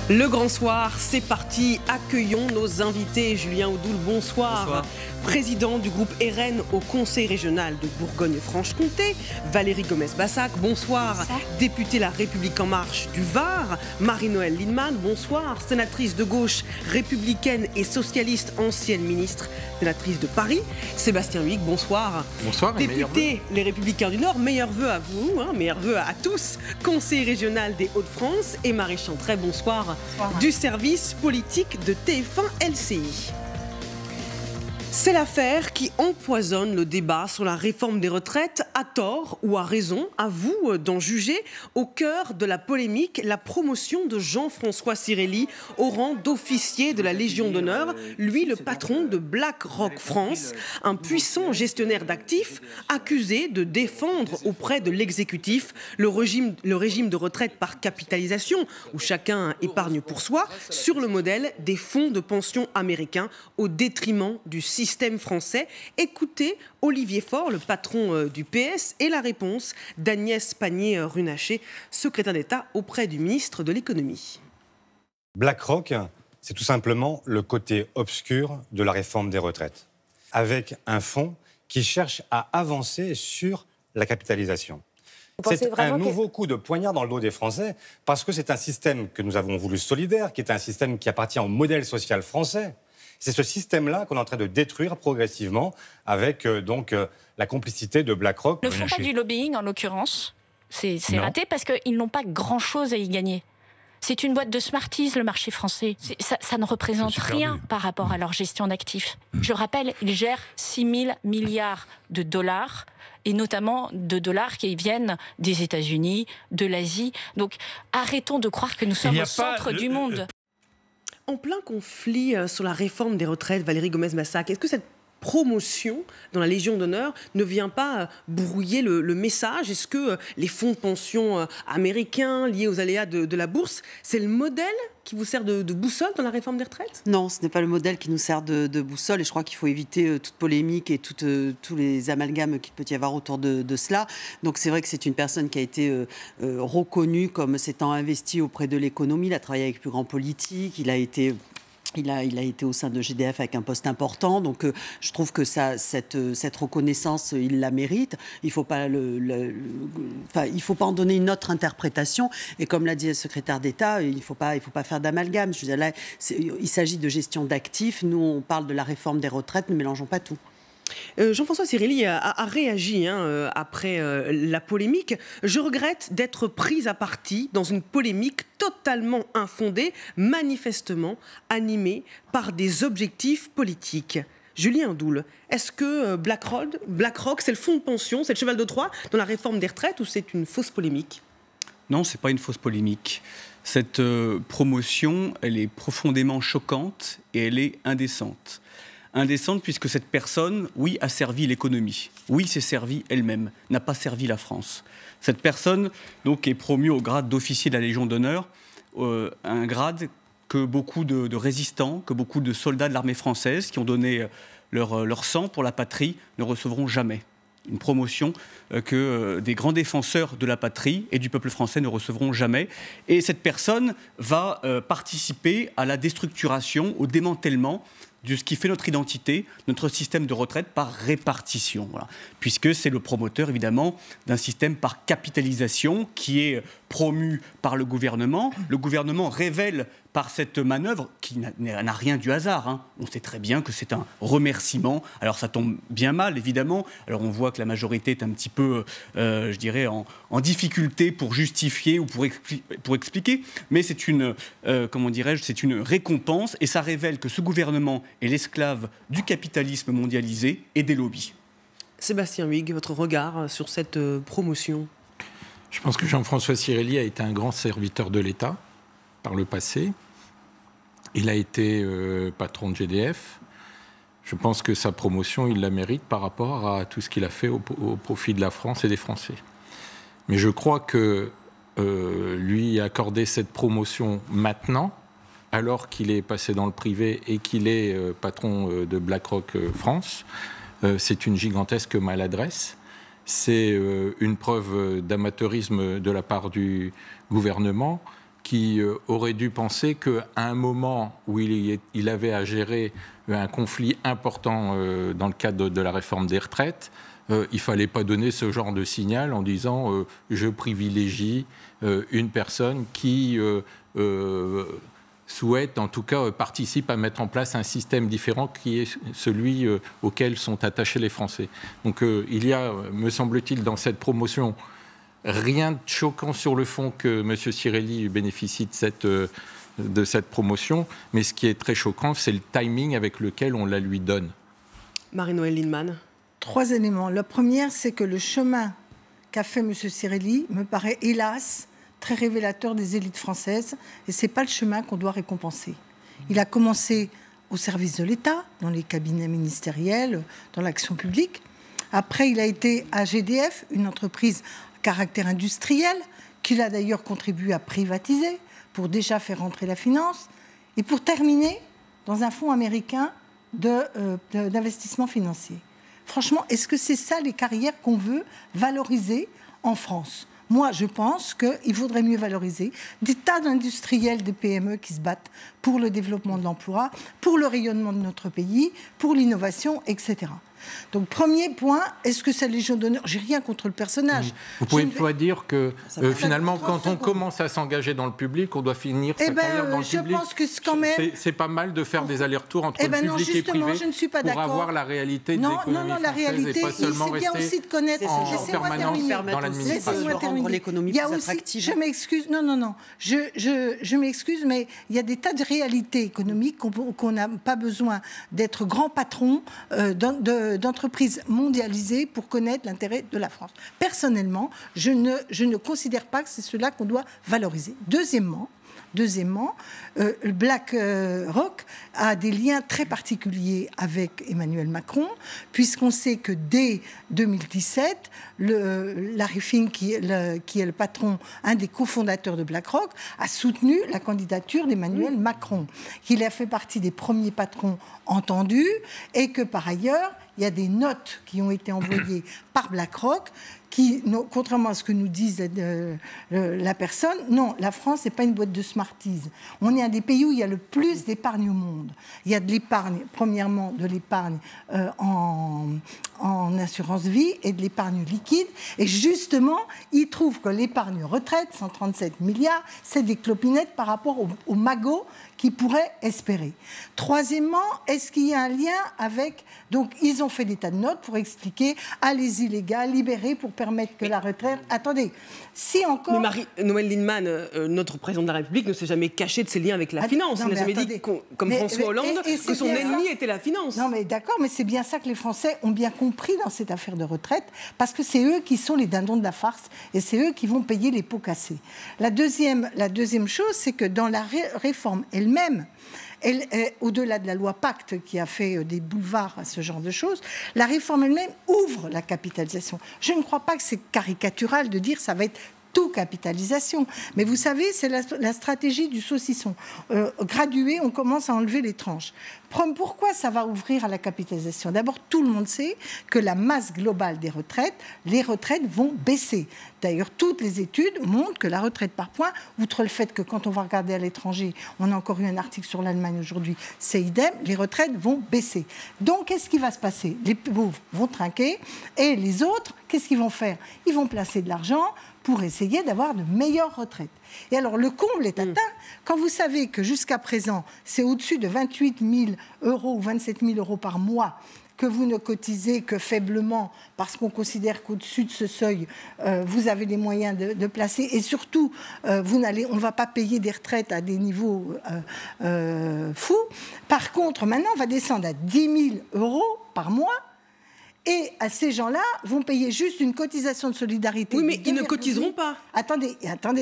Le grand soir, c'est parti. Accueillons nos invités. Julien Audoul, bonsoir. Bonsoir. Président du groupe RN au Conseil régional de Bourgogne-Franche-Comté. Valérie Gomez-Bassac, bonsoir. Bonsoir. Députée La République En Marche du Var. Marie-Noëlle Lienemann, bonsoir. Sénatrice de gauche, républicaine et socialiste, ancienne ministre, sénatrice de Paris. Sébastien Huyghe, bonsoir. Bonsoir. Député Les Républicains du Nord, meilleurs vœux à vous, meilleurs vœux à tous. Conseil régional des Hauts-de-France. Et Marie Chantray, bonsoir. Bonsoir. Du service politique de TF1 LCI. C'est l'affaire qui empoisonne le débat sur la réforme des retraites, à tort ou à raison, à vous d'en juger. Au cœur de la polémique, la promotion de Jean-François Cirelli au rang d'officier de la Légion d'honneur, lui le patron de BlackRock France, un puissant gestionnaire d'actifs accusé de défendre auprès de l'exécutif le régime de retraite par capitalisation, où chacun épargne pour soi, sur le modèle des fonds de pension américains au détriment du système français. Écoutez Olivier Faure, le patron du PS, et la réponse d'Agnès Pannier-Runacher, secrétaire d'État auprès du ministre de l'Économie. BlackRock, c'est tout simplement le côté obscur de la réforme des retraites, avec un fonds qui cherche à avancer sur la capitalisation. C'est un nouveau coup de poignard dans le dos des Français, parce que c'est un système que nous avons voulu solidaire, qui est un système qui appartient au modèle social français. C'est ce système-là qu'on est en train de détruire progressivement avec la complicité de BlackRock. Ne font pas du lobbying, en l'occurrence. C'est raté parce qu'ils n'ont pas grand-chose à y gagner. C'est une boîte de Smarties, le marché français. Ça ne représente rien par rapport à leur gestion d'actifs. Je rappelle, ils gèrent 6 000 milliards de dollars, et notamment de dollars qui viennent des États-Unis, de l'Asie. Donc arrêtons de croire que nous sommes au centre du monde. En plein conflit sur la réforme des retraites, Valérie Gomez-Bassac, est-ce que cette promotion dans la Légion d'honneur ne vient pas brouiller le message? Est-ce que les fonds de pension américains liés aux aléas de la bourse, c'est le modèle qui vous sert de boussole dans la réforme des retraites? Non, ce n'est pas le modèle qui nous sert de boussole, et je crois qu'il faut éviter toute polémique et tous les amalgames qu'il peut y avoir autour de cela. Donc c'est vrai que c'est une personne qui a été reconnue comme s'étant investie auprès de l'économie, il a travaillé avec plus grands politiques, il a été au sein de GDF avec un poste important, donc je trouve que cette reconnaissance, il la mérite. Il ne faut pas en donner une autre interprétation. Et comme l'a dit le secrétaire d'État, il ne faut pas faire d'amalgame. Je veux dire, là, il s'agit de gestion d'actifs. Nous, on parle de la réforme des retraites. Ne mélangeons pas tout. Jean-François Cirelli a réagi après la polémique. Je regrette d'être prise à partie dans une polémique totalement infondée, manifestement animée par des objectifs politiques. Julien Audoul, est-ce que BlackRock, c'est le fonds de pension, c'est le cheval de Troie dans la réforme des retraites, ou c'est une fausse polémique? Non, ce n'est pas une fausse polémique. Cette promotion, elle est profondément choquante et elle est indécente. Indécente puisque cette personne, oui, a servi l'économie. Oui, s'est servie elle-même, n'a pas servi la France. Cette personne, donc, est promue au grade d'officier de la Légion d'honneur, un grade que beaucoup de résistants, que beaucoup de soldats de l'armée française qui ont donné leur sang pour la patrie ne recevront jamais. Une promotion que des grands défenseurs de la patrie et du peuple français ne recevront jamais. Et cette personne va participer à la déstructuration, au démantèlement de ce qui fait notre identité, notre système de retraite par répartition. Voilà. Puisque c'est le promoteur, évidemment, d'un système par capitalisation qui est promu par le gouvernement. Le gouvernement révèle par cette manœuvre, qui n'a rien du hasard, hein. On sait très bien que c'est un remerciement. Alors ça tombe bien mal, évidemment. Alors on voit que la majorité est un petit peu, je dirais, en difficulté pour justifier ou pour expliquer. Mais c'est une, comment dirais-je, c'est une récompense, et ça révèle que ce gouvernement est l'esclave du capitalisme mondialisé et des lobbies. Sébastien Huyghe, votre regard sur cette promotion? Je pense que Jean-François Cirelli a été un grand serviteur de l'État par le passé. Il a été patron de GDF. Je pense que sa promotion, il la mérite par rapport à tout ce qu'il a fait au profit de la France et des Français. Mais je crois que lui accorder cette promotion maintenant, alors qu'il est passé dans le privé et qu'il est patron de BlackRock France, c'est une gigantesque maladresse. C'est une preuve d'amateurisme de la part du gouvernement qui aurait dû penser qu'à un moment où il avait à gérer un conflit important dans le cadre de la réforme des retraites, il ne fallait pas donner ce genre de signal en disant je privilégie une personne qui souhaite, en tout cas participe à mettre en place un système différent qui est celui auquel sont attachés les Français. Donc il y a, me semble-t-il, dans cette promotion, rien de choquant sur le fond que M. Cirelli bénéficie de cette promotion, mais ce qui est très choquant, c'est le timing avec lequel on la lui donne. Marie-Noëlle Lienemann. 3 éléments. La première, c'est que le chemin qu'a fait M. Cirelli me paraît, hélas, très révélateur des élites françaises, et ce n'est pas le chemin qu'on doit récompenser. Il a commencé au service de l'État, dans les cabinets ministériels, dans l'action publique. Après, il a été à GDF, une entreprise à caractère industriel, qu'il a d'ailleurs contribué à privatiser pour déjà faire rentrer la finance, et pour terminer dans un fonds américain d'investissement financier. Franchement, est-ce que c'est ça les carrières qu'on veut valoriser en France ? Moi, je pense qu'il vaudrait mieux valoriser des tas d'industriels, de PME qui se battent pour le développement de l'emploi, pour le rayonnement de notre pays, pour l'innovation, etc. Donc, premier point, est-ce que c'est Légion d'honneur ? J'ai rien contre le personnage. Vous pouvez une fois dire que finalement, quand on commence à s'engager dans le public, on doit finir sa carrière dans le public. Je pense que quand même... C'est pas mal de faire des allers-retours entre le public et privé je ne suis pas pour avoir la réalité de l'économie française, la réalité, et pas seulement c'est bien aussi de connaître en permanence dans l'administration. Rendre l'économie plus attractive. Je m'excuse, je m'excuse, mais il y a des tas de réalités économiques qu'on n'a pas besoin d'être grand patron d'entreprises mondialisées pour connaître l'intérêt de la France. Personnellement, je ne considère pas que c'est cela qu'on doit valoriser. Deuxièmement, BlackRock a des liens très particuliers avec Emmanuel Macron, puisqu'on sait que dès 2017, Larry Fink, qui est le patron, un des cofondateurs de BlackRock, a soutenu la candidature d'Emmanuel Macron, qu'il a fait partie des premiers patrons entendus, et que par ailleurs, il y a des notes qui ont été envoyées par BlackRock qui, contrairement à ce que nous disent la personne, non, la France n'est pas une boîte de Smarties. On est un des pays où il y a le plus d'épargne au monde. Il y a de l'épargne, premièrement de l'épargne en assurance vie et de l'épargne liquide. Et justement, ils trouvent que l'épargne retraite, 137 milliards, c'est des clopinettes par rapport au magot qu'ils pourraient espérer. Troisièmement, est-ce qu'il y a un lien avec... Donc, ils ont fait des tas de notes pour expliquer, allez-y les gars, libérez pour permettre que la retraite... Attendez, si encore... Mais Marie-Noëlle Lienemann, notre président de la République, ne s'est jamais caché de ses liens avec la finance. Il n'a jamais dit, comme François Hollande, que son ennemi était la finance. Non mais d'accord, mais c'est bien ça que les Français ont bien compris dans cette affaire de retraite, parce que c'est eux qui sont les dindons de la farce, et c'est eux qui vont payer les pots cassés. La deuxième chose, c'est que dans la réforme elle-même, au-delà de la loi Pacte qui a fait des boulevards à ce genre de choses, la réforme elle-même ouvre la capitalisation. Je ne crois pas que c'est caricatural de dire ça va être tout capitalisation. Mais vous savez, c'est la stratégie du saucisson. Gradué, on commence à enlever les tranches. Pourquoi ça va ouvrir à la capitalisation ? D'abord, tout le monde sait que la masse globale des retraites, les retraites vont baisser. D'ailleurs, toutes les études montrent que la retraite par points, outre le fait que quand on va regarder à l'étranger, on a encore eu un article sur l'Allemagne aujourd'hui, c'est idem, les retraites vont baisser. Donc, qu'est-ce qui va se passer ? Les pauvres vont trinquer et les autres, qu'est-ce qu'ils vont faire ? Ils vont placer de l'argent pour essayer d'avoir de meilleures retraites. Et alors, le comble est atteint quand vous savez que jusqu'à présent, c'est au-dessus de 28 000 euros ou 27 000 euros par mois que vous ne cotisez que faiblement parce qu'on considère qu'au-dessus de ce seuil, vous avez les moyens de placer. Et surtout, on ne va pas payer des retraites à des niveaux fous. Par contre, maintenant, on va descendre à 10 000 euros par mois. Et ces gens-là vont payer juste une cotisation de solidarité. Oui, mais ils ne cotiseront pas. Attendez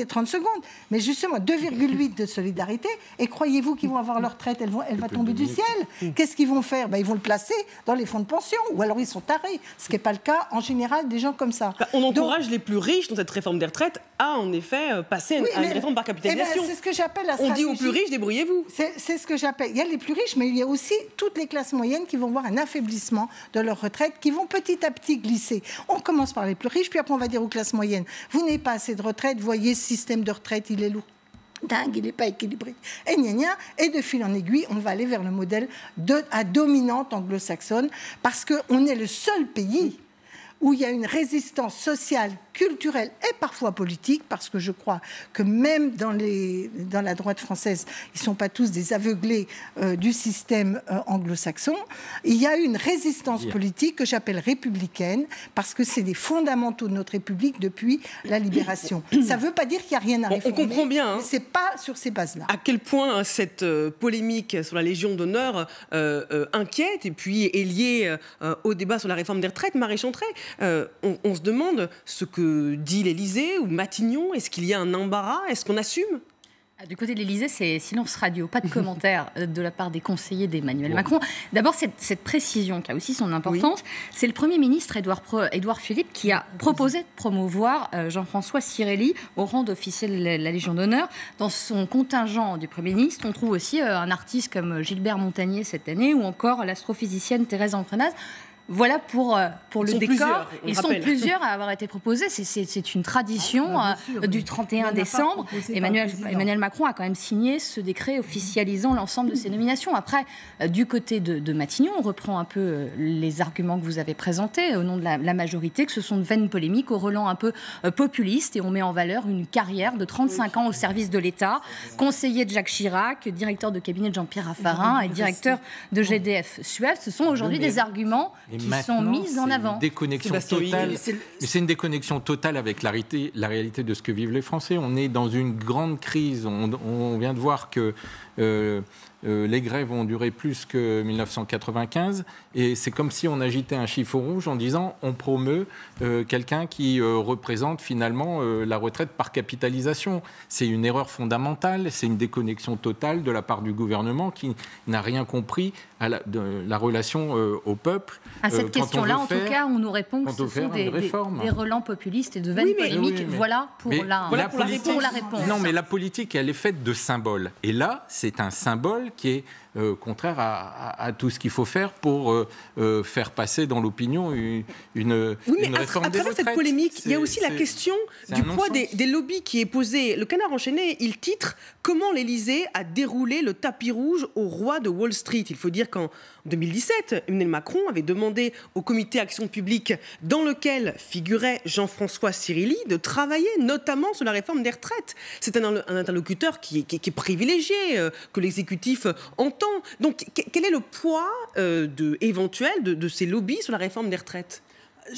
30 secondes. Mais justement, 2,8 de solidarité. Et croyez-vous qu'ils vont avoir leur retraite, elle va tomber du ciel. Qu'est-ce qu'ils vont faire ? Ils vont le placer dans les fonds de pension. Ou alors ils sont tarés. Ce qui n'est pas le cas, en général, des gens comme ça. On encourage les plus riches dans cette réforme des retraites à, en effet, passer à une réforme par capitalisation. C'est ce que j'appelle la stratégie. On dit aux plus riches, débrouillez-vous. C'est ce que j'appelle. Il y a les plus riches, mais il y a aussi toutes les classes moyennes qui vont voir un affaiblissement de leur retraite, qui vont petit à petit glisser. On commence par les plus riches, puis après on va dire aux classes moyennes, vous n'avez pas assez de retraite, voyez, ce système de retraite, il est lourd. dingue, il n'est pas équilibré, et gna gna, et de fil en aiguille, on va aller vers le modèle à dominante anglo-saxonne, parce qu'on est le seul pays où il y a une résistance sociale, culturelle et parfois politique, parce que je crois que même dans la droite française, ils ne sont pas tous des aveuglés du système anglo-saxon. Il y a une résistance politique que j'appelle républicaine, parce que c'est des fondamentaux de notre République depuis la libération. Ça ne veut pas dire qu'il n'y a rien à réformer. On comprend bien. Mais ce n'est pas sur ces bases-là. À quel point cette polémique sur la Légion d'honneur inquiète et puis est liée au débat sur la réforme des retraites. Marie Chantrey, on se demande ce que dit l'Élysée ou Matignon. Est-ce qu'il y a un embarras? Est-ce qu'on assume? Du côté de l'Élysée, c'est silence radio, pas de commentaires de la part des conseillers d'Emmanuel Macron. D'abord, cette précision qui a aussi son importance, c'est le Premier ministre Édouard Philippe qui a proposé de promouvoir Jean-François Cirelli au rang d'officier de la Légion d'honneur. Dans son contingent du Premier ministre, on trouve aussi un artiste comme Gilbert Montagnier cette année ou encore l'astrophysicienne Thérèse Enfrenaz. Voilà pour le décor. Ils sont plusieurs à avoir été proposés. C'est une tradition du 31 décembre. Emmanuel Macron a quand même signé ce décret officialisant l'ensemble de ces nominations. Après, du côté de Matignon, on reprend un peu les arguments que vous avez présentés au nom de la majorité, que ce sont de vaines polémiques au relent un peu populiste, et on met en valeur une carrière de 35 ans au service de l'État, conseiller de Jacques Chirac, directeur de cabinet de Jean-Pierre Raffarin et directeur de GDF Suez. Ce sont aujourd'hui des arguments qui sont mises en avant. C'est une déconnexion totale avec la réalité de ce que vivent les Français. On est dans une grande crise. On vient de voir que les grèves ont duré plus que 1995 et c'est comme si on agitait un chiffon rouge en disant on promeut quelqu'un qui représente finalement la retraite par capitalisation. C'est une erreur fondamentale, c'est une déconnexion totale de la part du gouvernement qui n'a rien compris à la relation au peuple. À cette question-là, en tout cas, on nous répond que ce sont des relents populistes et de vaines polémiques. Voilà pour la réponse. Non, mais la politique, elle est faite de symboles. Et là, c'est un symbole qui est contraire à tout ce qu'il faut faire pour faire passer dans l'opinion une réforme des retraites. À travers cette polémique, il y a aussi la question du poids des lobbies qui est posée. Le Canard enchaîné, il titre « Comment l'Élysée a déroulé le tapis rouge au roi de Wall Street ». Il faut dire qu'en 2017, Emmanuel Macron avait demandé au comité Action publique, dans lequel figurait Jean-François Cirelli, de travailler notamment sur la réforme des retraites. C'est un interlocuteur qui est privilégié, que l'exécutif entend. Donc, quel est le poids éventuel de ces lobbies sur la réforme des retraites ?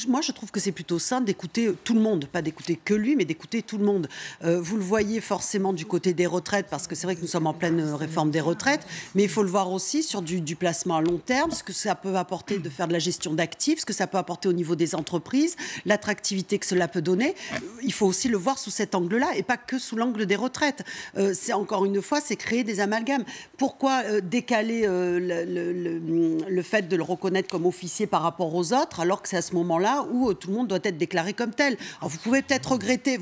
Moi, je trouve que c'est plutôt sain d'écouter tout le monde, pas d'écouter que lui, mais d'écouter tout le monde. Vous le voyez forcément du côté des retraites, parce que c'est vrai que nous sommes en pleine réforme des retraites, mais il faut le voir aussi sur du placement à long terme, ce que ça peut apporter de faire de la gestion d'actifs, ce que ça peut apporter au niveau des entreprises, l'attractivité que cela peut donner. Il faut aussi le voir sous cet angle-là, et pas que sous l'angle des retraites. C'est encore une fois, c'est créer des amalgames. Pourquoi décaler le fait de le reconnaître comme officier par rapport aux autres, alors que c'est à ce moment-là où tout le monde doit être déclaré comme tel. Alors, vous pouvez peut-être regretter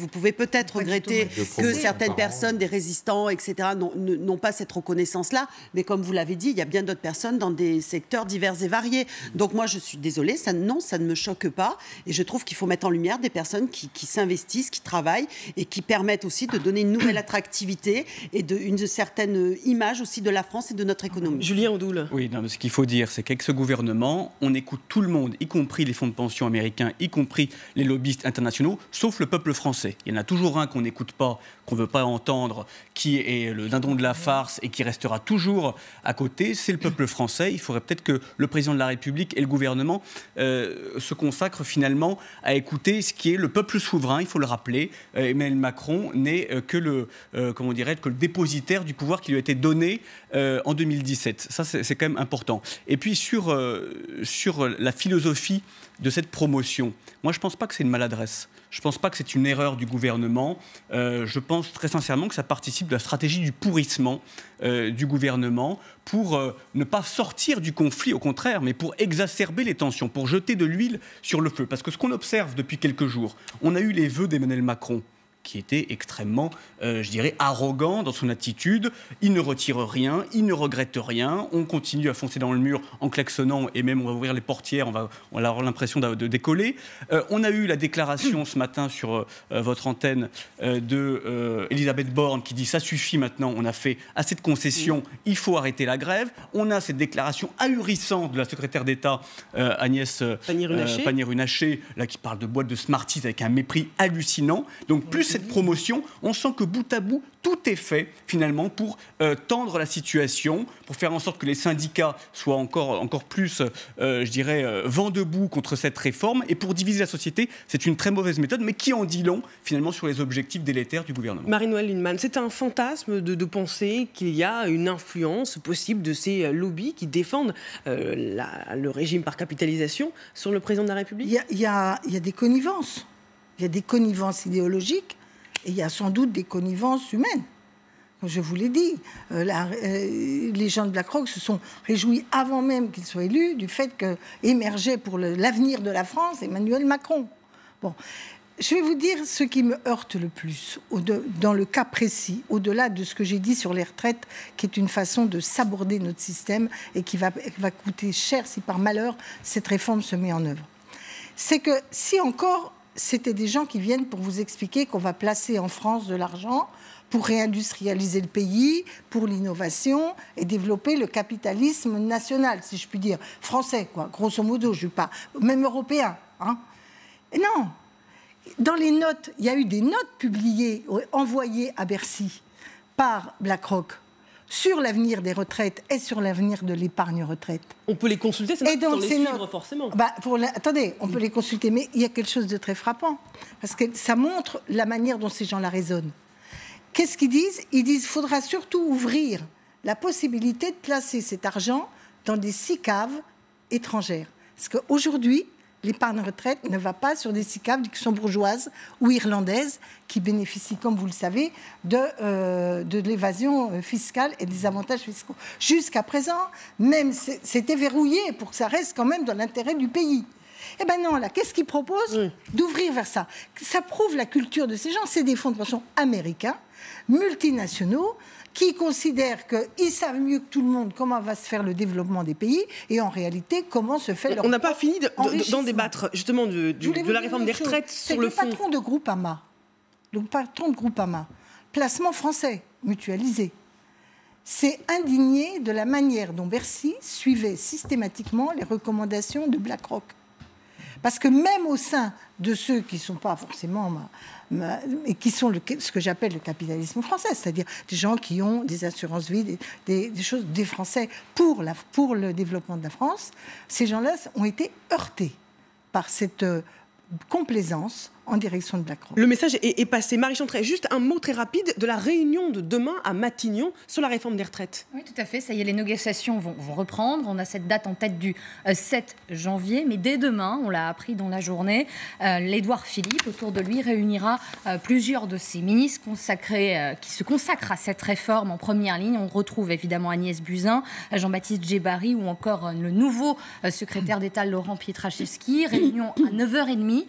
que certaines personnes, des résistants, etc., n'ont pas cette reconnaissance-là, mais comme vous l'avez dit, il y a bien d'autres personnes dans des secteurs divers et variés. Donc moi, je suis désolée, ça ne me choque pas, et je trouve qu'il faut mettre en lumière des personnes qui s'investissent, qui travaillent, et qui permettent aussi de donner une nouvelle attractivité et une certaine image aussi de la France et de notre économie. Julien Andoul. Oui, non, mais ce qu'il faut dire, c'est qu'avec ce gouvernement, on écoute tout le monde, y compris les fonds de pension américains, y compris les lobbyistes internationaux, sauf le peuple français. Il y en a toujours un qu'on n'écoute pas, qu'on ne veut pas entendre, qui est le dindon de la farce et qui restera toujours à côté, c'est le peuple français. Il faudrait peut-être que le président de la République et le gouvernement se consacrent finalement à écouter ce qui est le peuple souverain. Il faut le rappeler, Emmanuel Macron n'est que le dépositaire du pouvoir qui lui a été donné en 2017. Ça, c'est quand même important. Et puis sur la philosophie de cette promotion, moi je ne pense pas que c'est une maladresse. Je ne pense pas que c'est une erreur du gouvernement. Je pense très sincèrement que ça participe de la stratégie du pourrissement du gouvernement pour ne pas sortir du conflit, au contraire, mais pour exacerber les tensions, pour jeter de l'huile sur le feu. Parce que ce qu'on observe depuis quelques jours, on a eu les vœux d'Emmanuel Macron, qui était extrêmement, je dirais, arrogant dans son attitude. Il ne retire rien, il ne regrette rien, on continue à foncer dans le mur en klaxonnant, et même on va ouvrir les portières, on va avoir l'impression de décoller. On a eu la déclaration ce matin sur votre antenne d'Elisabeth Borne qui dit « ça suffit maintenant, on a fait assez de concessions, il faut arrêter la grève ». On a cette déclaration ahurissante de la secrétaire d'État Agnès Pannier-Runacher, là, qui parle de boîte de Smarties avec un mépris hallucinant. Donc plus cette promotion, on sent que bout à bout, tout est fait finalement pour tendre la situation, pour faire en sorte que les syndicats soient encore plus, je dirais, vent debout contre cette réforme, et pour diviser la société. C'est une très mauvaise méthode, mais qui en dit long finalement sur les objectifs délétères du gouvernement. Marie-Noëlle Lienemann, c'est un fantasme de penser qu'il y a une influence possible de ces lobbies qui défendent le régime par capitalisation sur le président de la République. Il y a des connivences. Il y a des connivences idéologiques et il y a sans doute des connivences humaines. Comme je vous l'ai dit, les gens de BlackRock se sont réjouis avant même qu'il soit élu du fait qu'émergeait pour l'avenir de la France Emmanuel Macron. Bon, je vais vous dire ce qui me heurte le plus dans le cas précis, au-delà de ce que j'ai dit sur les retraites, qui est une façon de saborder notre système et qui va coûter cher si par malheur cette réforme se met en œuvre. C'est que si encore c'était des gens qui viennent pour vous expliquer qu'on va placer en France de l'argent pour réindustrialiser le pays, pour l'innovation et développer le capitalisme national, si je puis dire, français, quoi, grosso modo, je ne suis pas, même européen. Hein. Et non. Dans les notes, il y a eu des notes publiées, envoyées à Bercy par BlackRock sur l'avenir des retraites et sur l'avenir de l'épargne retraite. On peut les consulter, c'est sans les suivre forcément. Attendez, on peut les consulter, mais il y a quelque chose de très frappant, parce que ça montre la manière dont ces gens-là raisonnent. Qu'est-ce qu'ils disent ? Ils disent qu'il faudra surtout ouvrir la possibilité de placer cet argent dans des SICAV étrangères. Parce qu'aujourd'hui, l'épargne retraite ne va pas sur des SICAV luxembourgeoises ou irlandaises qui bénéficient, comme vous le savez, de l'évasion fiscale et des avantages fiscaux. Jusqu'à présent, même c'était verrouillé pour que ça reste quand même dans l'intérêt du pays. Eh bien non, là, qu'est-ce qu'ils proposent ? D'ouvrir vers ça. Ça prouve la culture de ces gens. C'est des fonds de pension américains, multinationaux, qui considèrent qu'ils savent mieux que tout le monde comment va se faire le développement des pays et en réalité comment se fait leur On n'a pas fini d'en débattre justement de la réforme des retraites sur le fond. Le patron de Groupama, placement français, mutualisé, s'est indigné de la manière dont Bercy suivait systématiquement les recommandations de BlackRock. Parce que même au sein de ceux qui ne sont pas forcément... et qui sont ce que j'appelle le capitalisme français, c'est-à-dire des gens qui ont des assurances vie, des choses, des Français pour le développement de la France, ces gens-là ont été heurtés par cette complaisance en direction de BlackRock. Le message est passé. Marie Chantrey, juste un mot très rapide de la réunion de demain à Matignon sur la réforme des retraites. Oui, tout à fait. Ça y est, les négociations vont reprendre. On a cette date en tête du 7 janvier. Mais dès demain, on l'a appris dans la journée, l'Édouard Philippe, autour de lui, réunira plusieurs de ses ministres qui se consacrent à cette réforme en première ligne. On retrouve évidemment Agnès Buzyn, Jean-Baptiste Djebbari ou encore le nouveau secrétaire d'État Laurent Pietraszewski. Réunion à 9h30.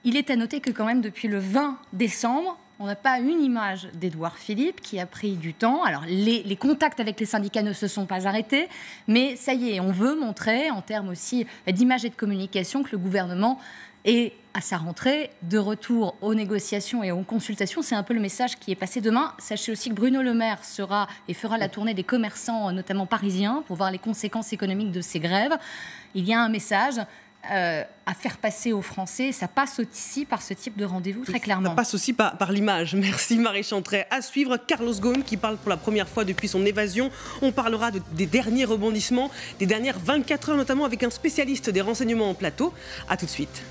Il est à noter que quand même depuis le 20 décembre, on n'a pas une image d'Édouard Philippe qui a pris du temps. Alors les contacts avec les syndicats ne se sont pas arrêtés, mais ça y est, on veut montrer en termes aussi d'image et de communication que le gouvernement est à sa rentrée de retour aux négociations et aux consultations. C'est un peu le message qui est passé demain. Sachez aussi que Bruno Le Maire fera la tournée des commerçants, notamment parisiens, pour voir les conséquences économiques de ces grèves. Il y a un message à faire passer aux Français. Ça passe aussi par ce type de rendez-vous, très clairement. Ça passe aussi par l'image. Merci Marie Chantrey. À suivre, Carlos Ghosn qui parle pour la première fois depuis son évasion. On parlera des derniers rebondissements, des dernières 24 heures, notamment avec un spécialiste des renseignements en plateau. À tout de suite.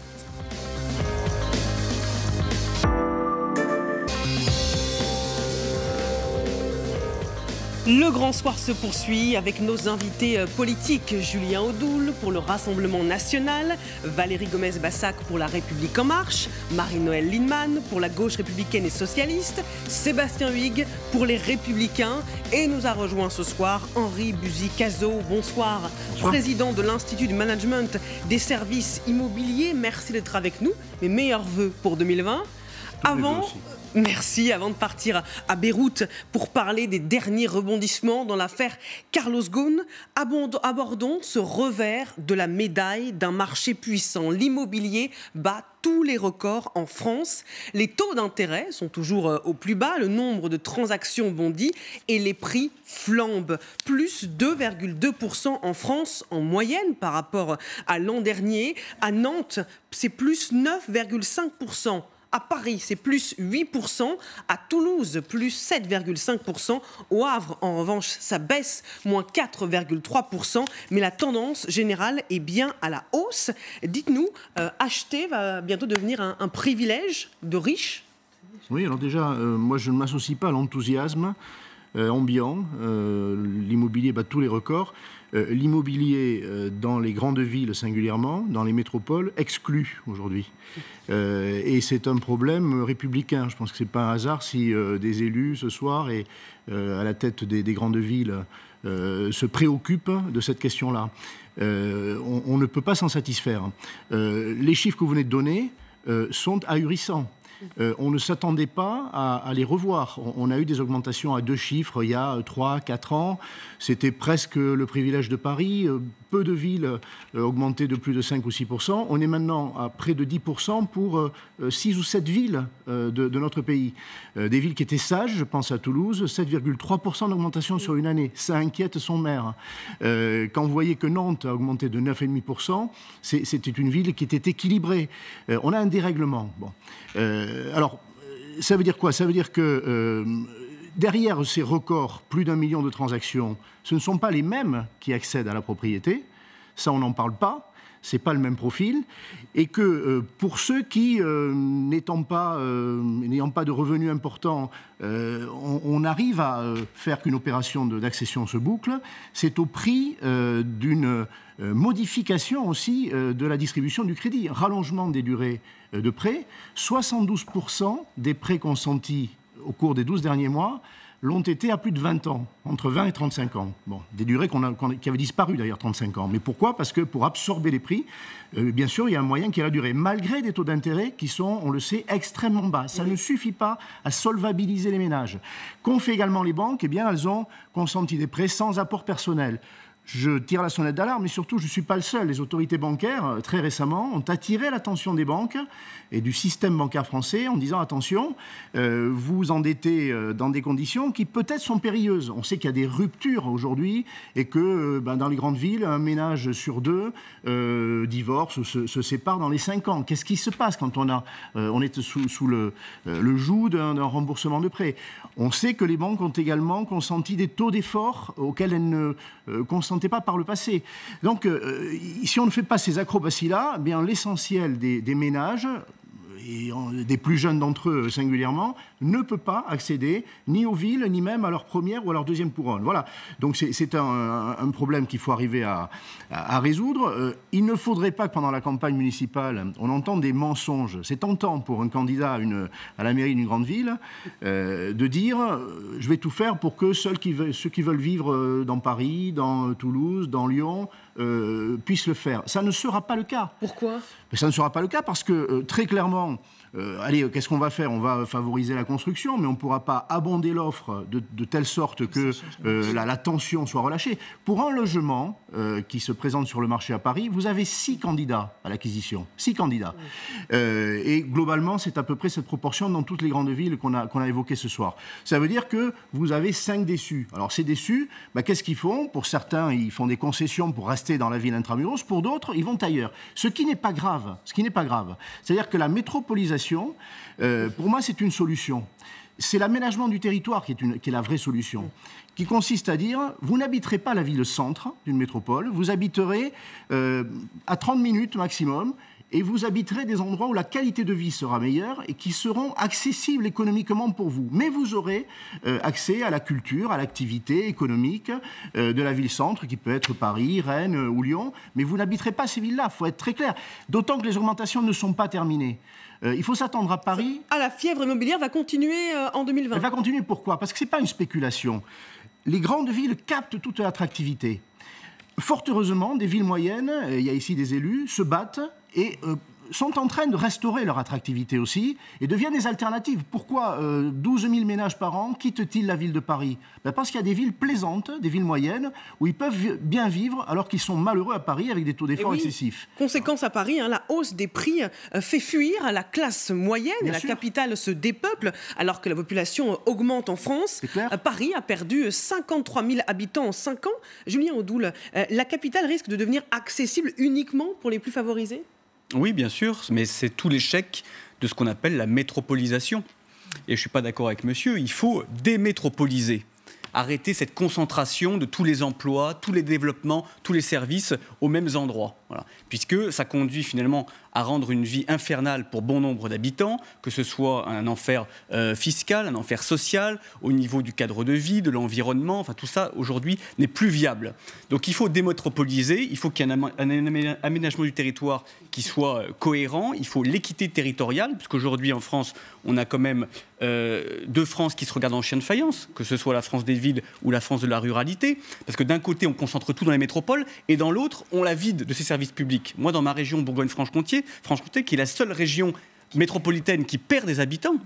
Le grand soir se poursuit avec nos invités politiques. Julien Audoul pour le Rassemblement national, Valérie Gomez-Bassac pour La République en marche, Marie-Noëlle Lienemann pour la gauche républicaine et socialiste, Sébastien Huyghe pour les Républicains et nous a rejoint ce soir Henri Buzy-Cazot. Bonsoir, président de l'Institut du Management des services immobiliers. Merci d'être avec nous. Mes meilleurs vœux pour 2020. Merci. Avant de partir à Beyrouth pour parler des derniers rebondissements dans l'affaire Carlos Ghosn, abordons ce revers de la médaille d'un marché puissant. L'immobilier bat tous les records en France. Les taux d'intérêt sont toujours au plus bas, le nombre de transactions bondit et les prix flambent. Plus 2,2% en France en moyenne par rapport à l'an dernier. À Nantes, c'est plus 9,5%. À Paris, c'est plus 8%. À Toulouse, plus 7,5%. Au Havre, en revanche, ça baisse, moins 4,3%. Mais la tendance générale est bien à la hausse. Dites-nous, acheter va bientôt devenir un privilège de riches ? Oui, alors déjà, moi, je ne m'associe pas à l'enthousiasme ambiant. L'immobilier bat tous les records. L'immobilier dans les grandes villes singulièrement, dans les métropoles, exclut aujourd'hui. Et c'est un problème républicain. Je pense que ce n'est pas un hasard si des élus ce soir et à la tête des grandes villes se préoccupent de cette question-là. On ne peut pas s'en satisfaire. Les chiffres que vous venez de donner sont ahurissants. On ne s'attendait pas à les revoir. On a eu des augmentations à 2 chiffres il y a 3-4 ans. C'était presque le privilège de Paris. Peu de villes augmentées de plus de 5 ou 6%. On est maintenant à près de 10% pour 6 ou 7 villes de notre pays. Des villes qui étaient sages, je pense à Toulouse, 7,3% d'augmentation sur une année. Ça inquiète son maire. Quand vous voyez que Nantes a augmenté de 9,5%, c'était une ville qui était équilibrée. On a un dérèglement. Bon. Alors, ça veut dire quoi? Ça veut dire que derrière ces records, plus d'1 million de transactions, ce ne sont pas les mêmes qui accèdent à la propriété. Ça, on n'en parle pas. Ce n'est pas le même profil. Et que pour ceux qui, n'ayant pas de revenus importants, on arrive à faire qu'une opération d'accession se boucle, c'est au prix d'une modification aussi de la distribution du crédit. Rallongement des durées de prêt. 72% des prêts consentis au cours des 12 derniers mois l'ont été à plus de 20 ans, entre 20 et 35 ans. Bon, des durées qui avaient disparu d'ailleurs, 35 ans. Mais pourquoi? Parce que pour absorber les prix, bien sûr, il y a un moyen qui est la durée, malgré des taux d'intérêt qui sont, on le sait, extrêmement bas. Ça ne suffit pas à solvabiliser les ménages. Qu'ont fait également les banques? Eh bien, elles ont consenti des prêts sans apport personnel. Je tire la sonnette d'alarme, mais surtout, je ne suis pas le seul. Les autorités bancaires, très récemment, ont attiré l'attention des banques et du système bancaire français en disant « Attention, vous endettez dans des conditions qui peut-être sont périlleuses ». On sait qu'il y a des ruptures aujourd'hui et que dans les grandes villes, un ménage sur 2 divorce ou se sépare dans les 5 ans. Qu'est-ce qui se passe quand on est sous le joug d'un remboursement de prêt? On sait que les banques ont également consenti des taux d'effort auxquels elles ne consentaient pas par le passé. Donc, si on ne fait pas ces acrobaties-là, eh bien l'essentiel des ménages, et des plus jeunes d'entre eux singulièrement, ne peut pas accéder ni aux villes, ni même à leur première ou à leur deuxième couronne. Voilà. Donc c'est un problème qu'il faut arriver à résoudre. Il ne faudrait pas que pendant la campagne municipale, on entende des mensonges. C'est tentant pour un candidat à la mairie d'une grande ville de dire « je vais tout faire pour que ceux qui veulent vivre dans Paris, dans Toulouse, dans Lyon, puissent le faire ». Ça ne sera pas le cas. Pourquoi? Ça ne sera pas le cas parce que très clairement, allez, qu'est-ce qu'on va faire? On va favoriser la construction, mais on ne pourra pas abonder l'offre de telle sorte que la tension soit relâchée. Pour un logement qui se présente sur le marché à Paris, vous avez 6 candidats à l'acquisition. 6 candidats. Et globalement, c'est à peu près cette proportion dans toutes les grandes villes qu'on a évoquées ce soir. Ça veut dire que vous avez 5 déçus. Alors ces déçus, qu'est-ce qu'ils font? Pour certains, ils font des concessions pour rester dans la ville intramuros. Pour d'autres, ils vont ailleurs. Ce qui n'est pas grave. C'est-à-dire que la métropolisation, pour moi, c'est une solution. C'est l'aménagement du territoire qui est la vraie solution, qui consiste à dire, vous n'habiterez pas la ville-centre d'une métropole, vous habiterez à 30 minutes maximum, et vous habiterez des endroits où la qualité de vie sera meilleure et qui seront accessibles économiquement pour vous. Mais vous aurez accès à la culture, à l'activité économique de la ville-centre, qui peut être Paris, Rennes ou Lyon, mais vous n'habiterez pas ces villes-là, il faut être très clair. D'autant que les augmentations ne sont pas terminées. Il faut s'attendre à Paris... La fièvre immobilière va continuer en 2020. Elle va continuer, pourquoi? Parce que ce n'est pas une spéculation. Les grandes villes captent toute l'attractivité. Fort heureusement, des villes moyennes, il y a ici des élus, se battent et sont en train de restaurer leur attractivité aussi et deviennent des alternatives. Pourquoi 12 000 ménages par an quittent-ils la ville de Paris? Parce qu'il y a des villes plaisantes, des villes moyennes, où ils peuvent bien vivre alors qu'ils sont malheureux à Paris avec des taux d'effort excessifs. Conséquence à Paris, la hausse des prix fait fuir la classe moyenne. La capitale se dépeuple alors que la population augmente en France. Paris a perdu 53 000 habitants en 5 ans. Julien Audoul, la capitale risque de devenir accessible uniquement pour les plus favorisés? Oui, bien sûr, mais c'est tout l'échec de ce qu'on appelle la métropolisation. Et je ne suis pas d'accord avec monsieur, il faut démétropoliser. Arrêter cette concentration de tous les emplois, tous les développements, tous les services aux mêmes endroits. Voilà. Puisque ça conduit finalement à rendre une vie infernale pour bon nombre d'habitants, que ce soit un enfer fiscal, un enfer social, au niveau du cadre de vie, de l'environnement, enfin tout ça aujourd'hui n'est plus viable. Donc il faut démétropoliser, il faut qu'il y ait un aménagement du territoire qui soit cohérent, il faut l'équité territoriale, puisqu'aujourd'hui en France, on a quand même 2 France qui se regardent en chien de faïence, que ce soit la France des villes ou la France de la ruralité, parce que d'un côté on concentre tout dans les métropoles, et dans l'autre on la vide de ses services publics. Moi dans ma région Bourgogne-Franche-Comté, qui est la seule région métropolitaine qui perd des habitants,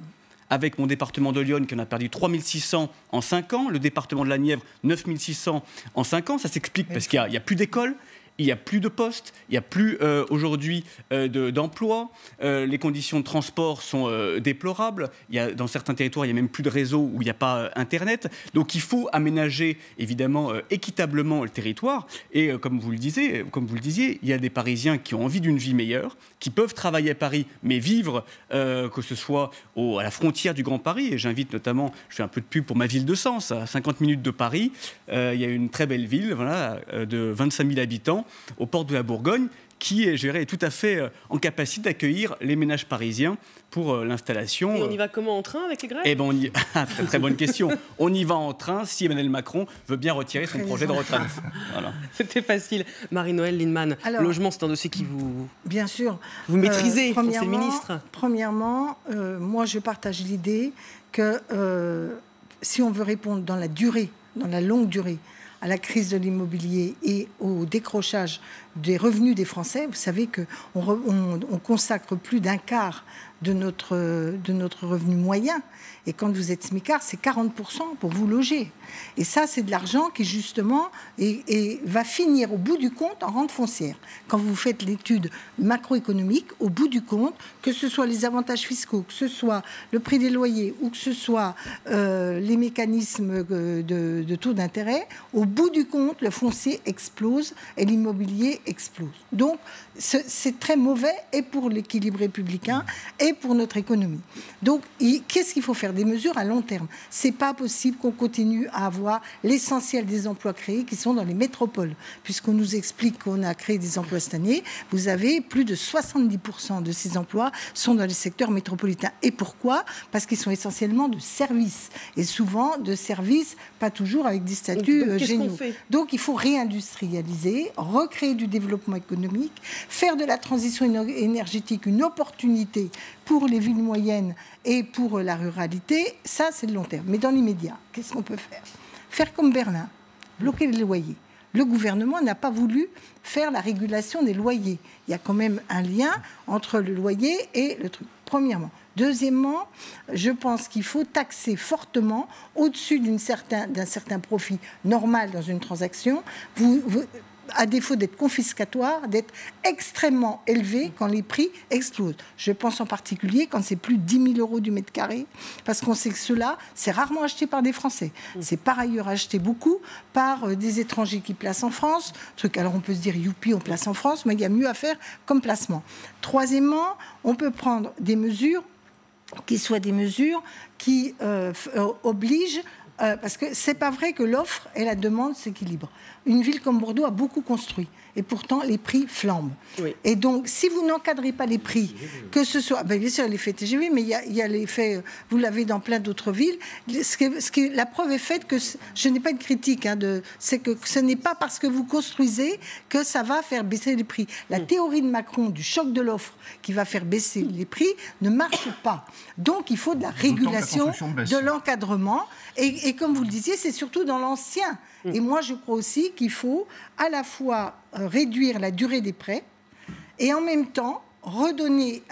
avec mon département de l'Yonne qui en a perdu 3 600 en 5 ans, le département de la Nièvre 9 600 en 5 ans, ça s'explique parce qu'il n'y a plus d'écoles, il n'y a plus de postes, il n'y a plus aujourd'hui d'emplois, les conditions de transport sont déplorables, dans certains territoires il n'y a même plus de réseau où il n'y a pas Internet, donc il faut aménager évidemment équitablement le territoire et comme vous le disiez, il y a des Parisiens qui ont envie d'une vie meilleure, qui peuvent travailler à Paris mais vivre que ce soit à la frontière du Grand Paris, et j'invite notamment, je fais un peu de pub pour ma ville de Sens, à 50 minutes de Paris, il y a une très belle ville de 25 000 habitants aux portes de la Bourgogne, qui est tout à fait en capacité d'accueillir les ménages parisiens pour l'installation. Et on y va comment, en train avec les Grecs? Très, très bonne question. On y va en train si Emmanuel Macron veut bien retirer son projet de retraite. Voilà. C'était facile. Marie-Noëlle Lienemann, logement, c'est un dossier qui vous... Bien sûr. Vous maîtrisez, c'est le ministre. Premièrement, moi je partage l'idée que si on veut répondre dans la durée, dans la longue durée, à la crise de l'immobilier et au décrochage des revenus des Français, vous savez qu'on consacre plus d'1 quart de notre revenu moyen. Et quand vous êtes smicard, c'est 40% pour vous loger. Et ça, c'est de l'argent qui, justement, va finir au bout du compte en rente foncière. Quand vous faites l'étude macroéconomique, au bout du compte, que ce soit les avantages fiscaux, que ce soit le prix des loyers ou que ce soit les mécanismes de taux d'intérêt, au bout du compte, le foncier explose et l'immobilier explose. Donc, c'est très mauvais et pour l'équilibre républicain et pour notre économie. Donc, qu'est-ce qu'il faut faire? Des mesures à long terme. C'est pas possible qu'on continue à avoir l'essentiel des emplois créés qui sont dans les métropoles. Puisqu'on nous explique qu'on a créé des emplois cette année, vous avez plus de 70% de ces emplois sont dans les secteurs métropolitains. Et pourquoi? Parce qu'ils sont essentiellement de services. Et souvent de services, pas toujours avec des statuts géniaux. Donc il faut réindustrialiser, recréer du développement économique, faire de la transition énergétique une opportunité pour les villes moyennes et pour la ruralité. Ça, c'est de long terme. Mais dans l'immédiat, qu'est-ce qu'on peut faire? Faire comme Berlin, bloquer les loyers. Le gouvernement n'a pas voulu faire la régulation des loyers. Il y a quand même un lien entre le loyer et le truc, premièrement. Deuxièmement, je pense qu'il faut taxer fortement au-dessus d'un certain profit normal dans une transaction. À défaut d'être confiscatoire, d'être extrêmement élevé quand les prix explosent. Je pense en particulier quand c'est plus de 10 000 € du mètre carré, parce qu'on sait que cela, c'est rarement acheté par des Français. C'est par ailleurs acheté beaucoup par des étrangers qui placent en France. Alors on peut se dire, youpi, on place en France, mais il y a mieux à faire comme placement. Troisièmement, on peut prendre des mesures qui soient des mesures qui obligent parce que c'est pas vrai que l'offre et la demande s'équilibrent. Une ville comme Bordeaux a beaucoup construit et pourtant les prix flambent. Oui. Et donc, si vous n'encadrez pas les prix, que ce soit, bien sûr l'effet TGV, mais il y a l'effet, vous l'avez dans plein d'autres villes. La preuve est faite que je n'ai pas une critique, c'est que ce n'est pas parce que vous construisez que ça va faire baisser les prix. La théorie de Macron du choc de l'offre qui va faire baisser les prix ne marche pas. Donc, il faut de la régulation, de l'encadrement. Et comme vous le disiez, c'est surtout dans l'ancien. Et moi, je crois aussi qu'il faut à la fois réduire la durée des prêts et en même temps redonner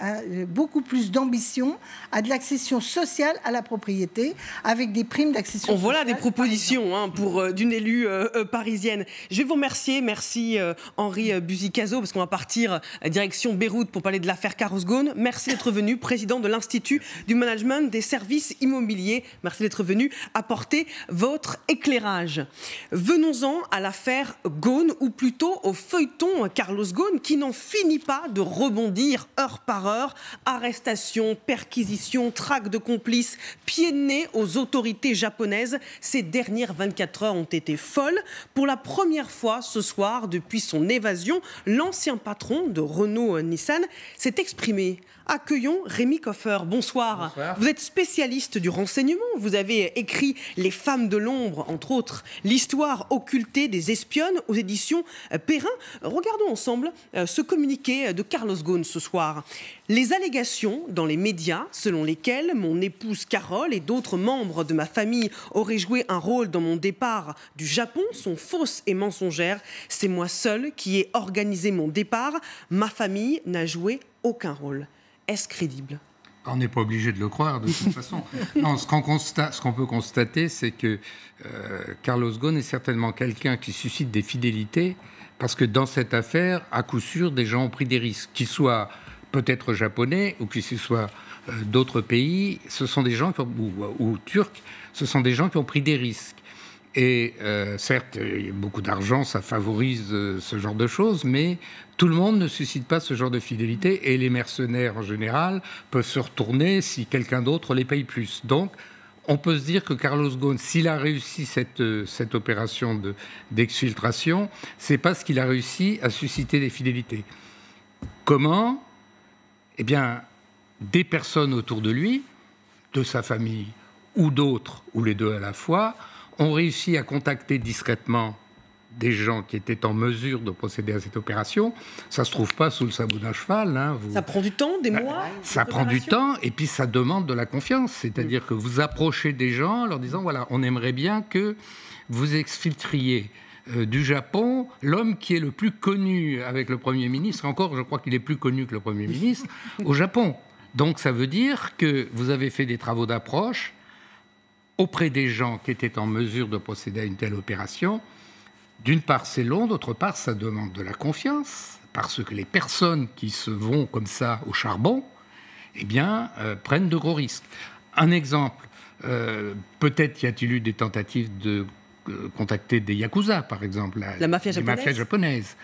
beaucoup plus d'ambition à de l'accession sociale à la propriété, avec des primes d'accession sociale. Voilà des propositions pour d'une élue parisienne. Je vais vous remercier. Merci Henri Buzy-Cazot, parce qu'on va partir direction Beyrouth pour parler de l'affaire Carlos Ghosn. Merci d'être venu, président de l'Institut du management des services immobiliers. Merci d'être venu apporter votre éclairage. Venons-en à l'affaire Ghosn, ou plutôt au feuilleton Carlos Ghosn, qui n'en finit pas de rebondir heure par heure. Arrestation, perquisition, traque de complices, pieds de nez aux autorités japonaises. Ces dernières 24 heures ont été folles. Pour la première fois ce soir, depuis son évasion, l'ancien patron de Renault-Nissan s'est exprimé. Accueillons Rémi Koffer. Bonsoir. Bonsoir. Vous êtes spécialiste du renseignement. Vous avez écrit Les femmes de l'ombre, entre autres, l'histoire occultée des espionnes aux éditions Perrin. Regardons ensemble ce communiqué de Carlos Ghosn ce soir. Les allégations dans les médias selon lesquelles mon épouse Carole et d'autres membres de ma famille auraient joué un rôle dans mon départ du Japon sont fausses et mensongères. C'est moi seul qui ai organisé mon départ. Ma famille n'a joué aucun rôle. Est-ce crédible ? On n'est pas obligé de le croire, de toute façon. Non, ce qu'on peut constater, c'est que Carlos Ghosn est certainement quelqu'un qui suscite des fidélités, parce que dans cette affaire, à coup sûr, des gens ont pris des risques, qu'ils soient peut-être japonais ou qu'ils soient d'autres pays. Ce sont des gens ou turcs, ce sont des gens qui ont pris des risques. Et certes, il y a beaucoup d'argent, ça favorise ce genre de choses, mais tout le monde ne suscite pas ce genre de fidélité, et les mercenaires en général peuvent se retourner si quelqu'un d'autre les paye plus. Donc, on peut se dire que Carlos Ghosn, s'il a réussi cette opération d'exfiltration, c'est parce qu'il a réussi à susciter des fidélités. Comment ? Eh bien, des personnes autour de lui, de sa famille ou d'autres, ou les deux à la fois, ont réussi à contacter discrètement des gens qui étaient en mesure de procéder à cette opération. Ça ne se trouve pas sous le sabot d'un cheval. Ça prend du temps, des mois. Ça prend du temps, et puis ça demande de la confiance. C'est-à-dire que vous approchez des gens en leur disant, voilà, on aimerait bien que vous exfiltriez du Japon l'homme qui est le plus connu avec le Premier ministre. Encore, je crois qu'il est plus connu que le Premier ministre au Japon. Donc ça veut dire que vous avez fait des travaux d'approche auprès des gens qui étaient en mesure de procéder à une telle opération. D'une part, c'est long, d'autre part, ça demande de la confiance, parce que les personnes qui se vont comme ça au charbon, eh bien, prennent de gros risques. Un exemple, peut-être y a-t-il eu des tentatives de contacter des yakuza, par exemple, la mafia japonaise.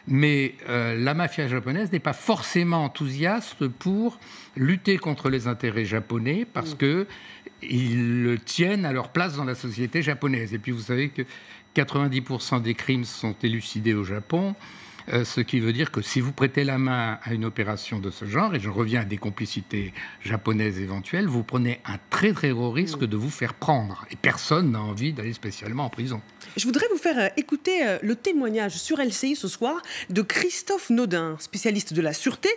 Mais la mafia japonaise n'est pas forcément enthousiaste pour lutter contre les intérêts japonais, parce qu'ils tiennent à leur place dans la société japonaise. Et puis vous savez que 90% des crimes sont élucidés au Japon, ce qui veut dire que si vous prêtez la main à une opération de ce genre, et je reviens à des complicités japonaises éventuelles, vous prenez un très très gros risque de vous faire prendre. Et personne n'a envie d'aller spécialement en prison. Je voudrais vous faire écouter le témoignage sur LCI ce soir de Christophe Naudin, spécialiste de la sûreté.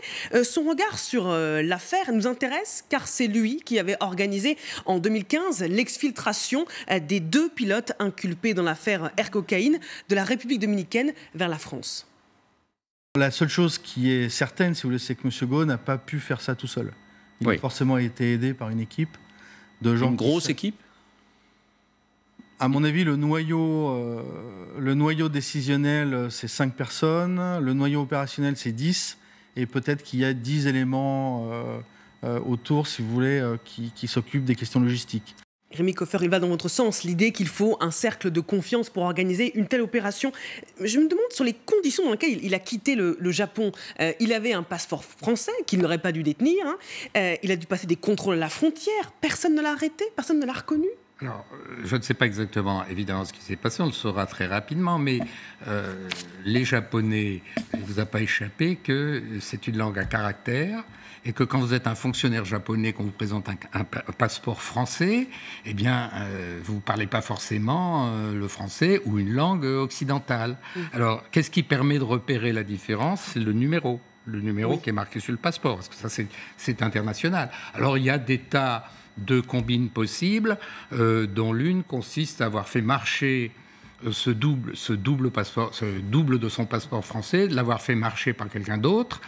Son regard sur l'affaire nous intéresse, car c'est lui qui avait organisé en 2015 l'exfiltration des 2 pilotes inculpés dans l'affaire Air Cocaïne de la République dominicaine vers la France. La seule chose qui est certaine, si vous voulez, c'est que M. Ghosn n'a pas pu faire ça tout seul. Il a forcément été aidé par une équipe de gens. Une grosse équipe ? À mon avis, le noyau décisionnel, c'est 5 personnes. Le noyau opérationnel, c'est 10. Et peut-être qu'il y a 10 éléments autour, si vous voulez, qui s'occupent des questions logistiques. Rémi Koffer, il va dans votre sens, l'idée qu'il faut un cercle de confiance pour organiser une telle opération. Je me demande sur les conditions dans lesquelles il a quitté le Japon. Il avait un passeport français qu'il n'aurait pas dû détenir. Il a dû passer des contrôles à la frontière. Personne ne l'a arrêté, personne ne l'a reconnu. Alors, je ne sais pas exactement, évidemment, ce qui s'est passé, on le saura très rapidement, mais les Japonais, il ne vous a pas échappé que c'est une langue à caractère, et que quand vous êtes un fonctionnaire japonais, qu'on vous présente un passeport français, eh bien, vous ne parlez pas forcément le français ou une langue occidentale. Alors, qu'est-ce qui permet de repérer la différence ? C'est le numéro qui est marqué sur le passeport, parce que ça, c'est international. Alors, il y a des tas de combines possibles, dont l'une consiste à avoir fait marcher ce double de son passeport français, de l'avoir fait marcher par quelqu'un d'autre,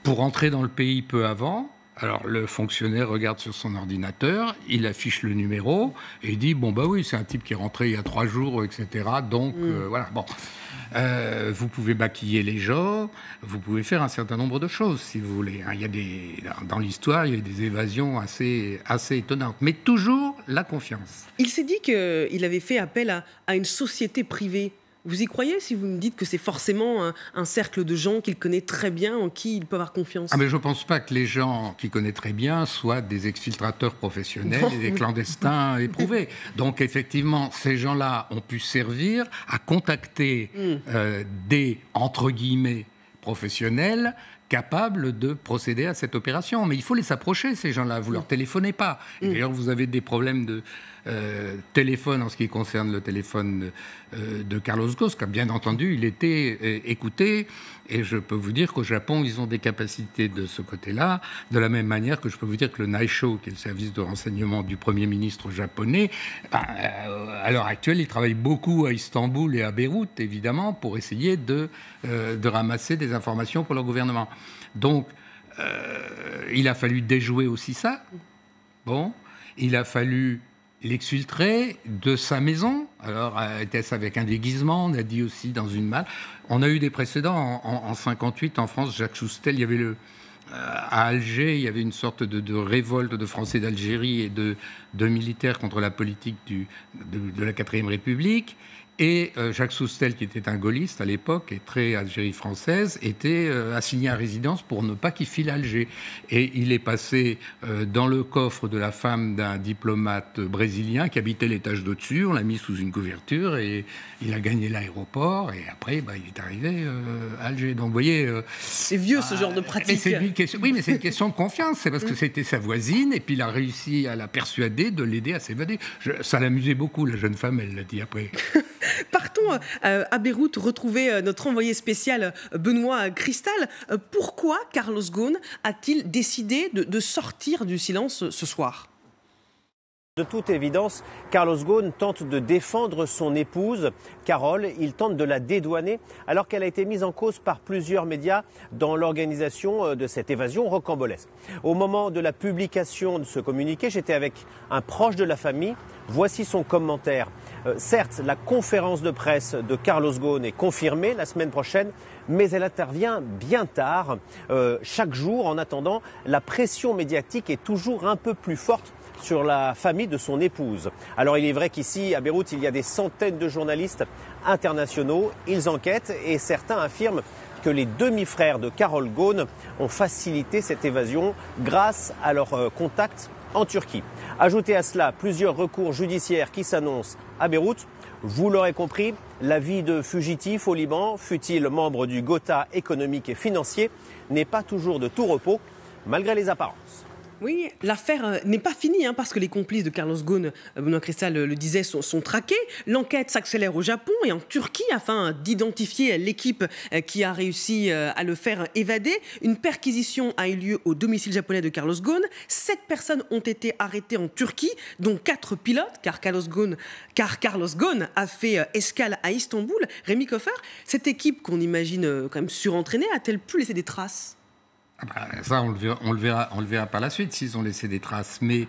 pour entrer dans le pays peu avant. Alors, le fonctionnaire regarde sur son ordinateur, il affiche le numéro et il dit « Bon, bah oui, c'est un type qui est rentré il y a 3 jours, etc. » Donc, voilà, bon. Vous pouvez maquiller les gens, vous pouvez faire un certain nombre de choses, si vous voulez. Il y a dans l'histoire, il y a des évasions assez étonnantes. Mais toujours la confiance. Il s'est dit qu'il avait fait appel à une société privée. Vous y croyez si vous me dites que c'est forcément un cercle de gens qu'il connaît très bien, en qui il peut avoir confiance? Mais je ne pense pas que les gens qu'il connaît très bien soient des exfiltrateurs professionnels et des clandestins éprouvés. Donc effectivement, ces gens-là ont pu servir à contacter des, entre guillemets, professionnels capables de procéder à cette opération. Mais il faut les approcher, ces gens-là. Vous ne leur téléphonez pas. Et d'ailleurs, vous avez des problèmes de téléphone en ce qui concerne le téléphone de Carlos Ghosn, car bien entendu, il était écouté. Et je peux vous dire qu'au Japon, ils ont des capacités de ce côté-là, de la même manière que je peux vous dire que le Naisho, qui est le service de renseignement du Premier ministre japonais, à l'heure actuelle, il travaille beaucoup à Istanbul et à Beyrouth, évidemment, pour essayer de ramasser des informations pour leur gouvernement. Donc, il a fallu déjouer aussi ça. Bon, il a fallu l'exfiltrer de sa maison. Alors, était-ce avec un déguisement? On a dit aussi dans une malle. On a eu des précédents. En 58, en France, Jacques Choustel, il y avait à Alger, il y avait une sorte de révolte de Français d'Algérie et de militaires contre la politique de la 4e République. Et Jacques Soustel, qui était un gaulliste à l'époque et très Algérie française, était assigné à résidence pour ne pas qu'il file à Alger. Et il est passé dans le coffre de la femme d'un diplomate brésilien qui habitait l'étage d'au-dessus. On l'a mis sous une couverture et il a gagné l'aéroport. Et après, il est arrivé à Alger. Donc vous voyez... c'est vieux ce genre de pratique. Oui, mais c'est une question de confiance. C'est parce que c'était sa voisine et puis il a réussi à la persuader de l'aider à s'évader. Ça l'amusait beaucoup, la jeune femme, elle l'a dit après. Partons à Beyrouth, retrouver notre envoyé spécial Benoît Cristal. Pourquoi Carlos Ghosn a-t-il décidé de sortir du silence ce soir ? De toute évidence, Carlos Ghosn tente de défendre son épouse, Carole. Il tente de la dédouaner alors qu'elle a été mise en cause par plusieurs médias dans l'organisation de cette évasion rocambolesque. Au moment de la publication de ce communiqué, j'étais avec un proche de la famille. Voici son commentaire. Certes, la conférence de presse de Carlos Ghosn est confirmée la semaine prochaine, mais elle intervient bien tard. Chaque jour, en attendant, la pression médiatique est toujours un peu plus forte sur la famille de son épouse. Alors il est vrai qu'ici, à Beyrouth, il y a des centaines de journalistes internationaux. Ils enquêtent et certains affirment que les demi-frères de Carlos Ghosn ont facilité cette évasion grâce à leurs contacts en Turquie. Ajoutez à cela plusieurs recours judiciaires qui s'annoncent à Beyrouth. Vous l'aurez compris, la vie de fugitif au Liban, fût-il membre du Gotha économique et financier, n'est pas toujours de tout repos, malgré les apparences. Oui, l'affaire n'est pas finie, parce que les complices de Carlos Ghosn, Benoît Cristal le disait, sont traqués. L'enquête s'accélère au Japon et en Turquie afin d'identifier l'équipe qui a réussi à le faire évader. Une perquisition a eu lieu au domicile japonais de Carlos Ghosn. 7 personnes ont été arrêtées en Turquie, dont 4 pilotes, car Carlos Ghosn a fait escale à Istanbul. Rémi Koffer, cette équipe qu'on imagine quand même surentraînée, a-t-elle pu laisser des traces ? Ça, on le verra par la suite s'ils ont laissé des traces. Mais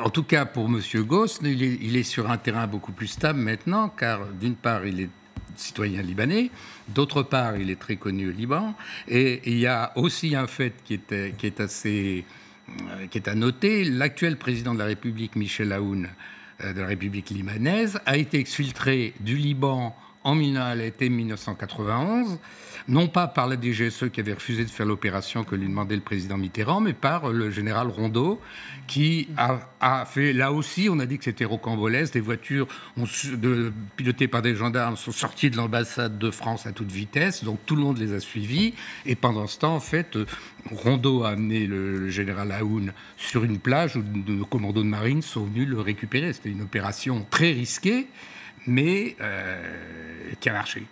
en tout cas, pour M. Ghosn, il est sur un terrain beaucoup plus stable maintenant, car d'une part, il est citoyen libanais, d'autre part, il est très connu au Liban. Et il y a aussi un fait qui est à noter. L'actuel président de la République, Michel Aoun, de la République libanaise, a été exfiltré du Liban en l'été 1991, non pas par la DGSE qui avait refusé de faire l'opération que lui demandait le président Mitterrand, mais par le général Rondeau, qui a fait, là aussi, on a dit que c'était rocambolesque, des voitures pilotées par des gendarmes sont sorties de l'ambassade de France à toute vitesse, donc tout le monde les a suivis, et pendant ce temps, en fait, Rondeau a amené le général Aoun sur une plage où nos commandos de marine sont venus le récupérer. C'était une opération très risquée, mais qui a marché.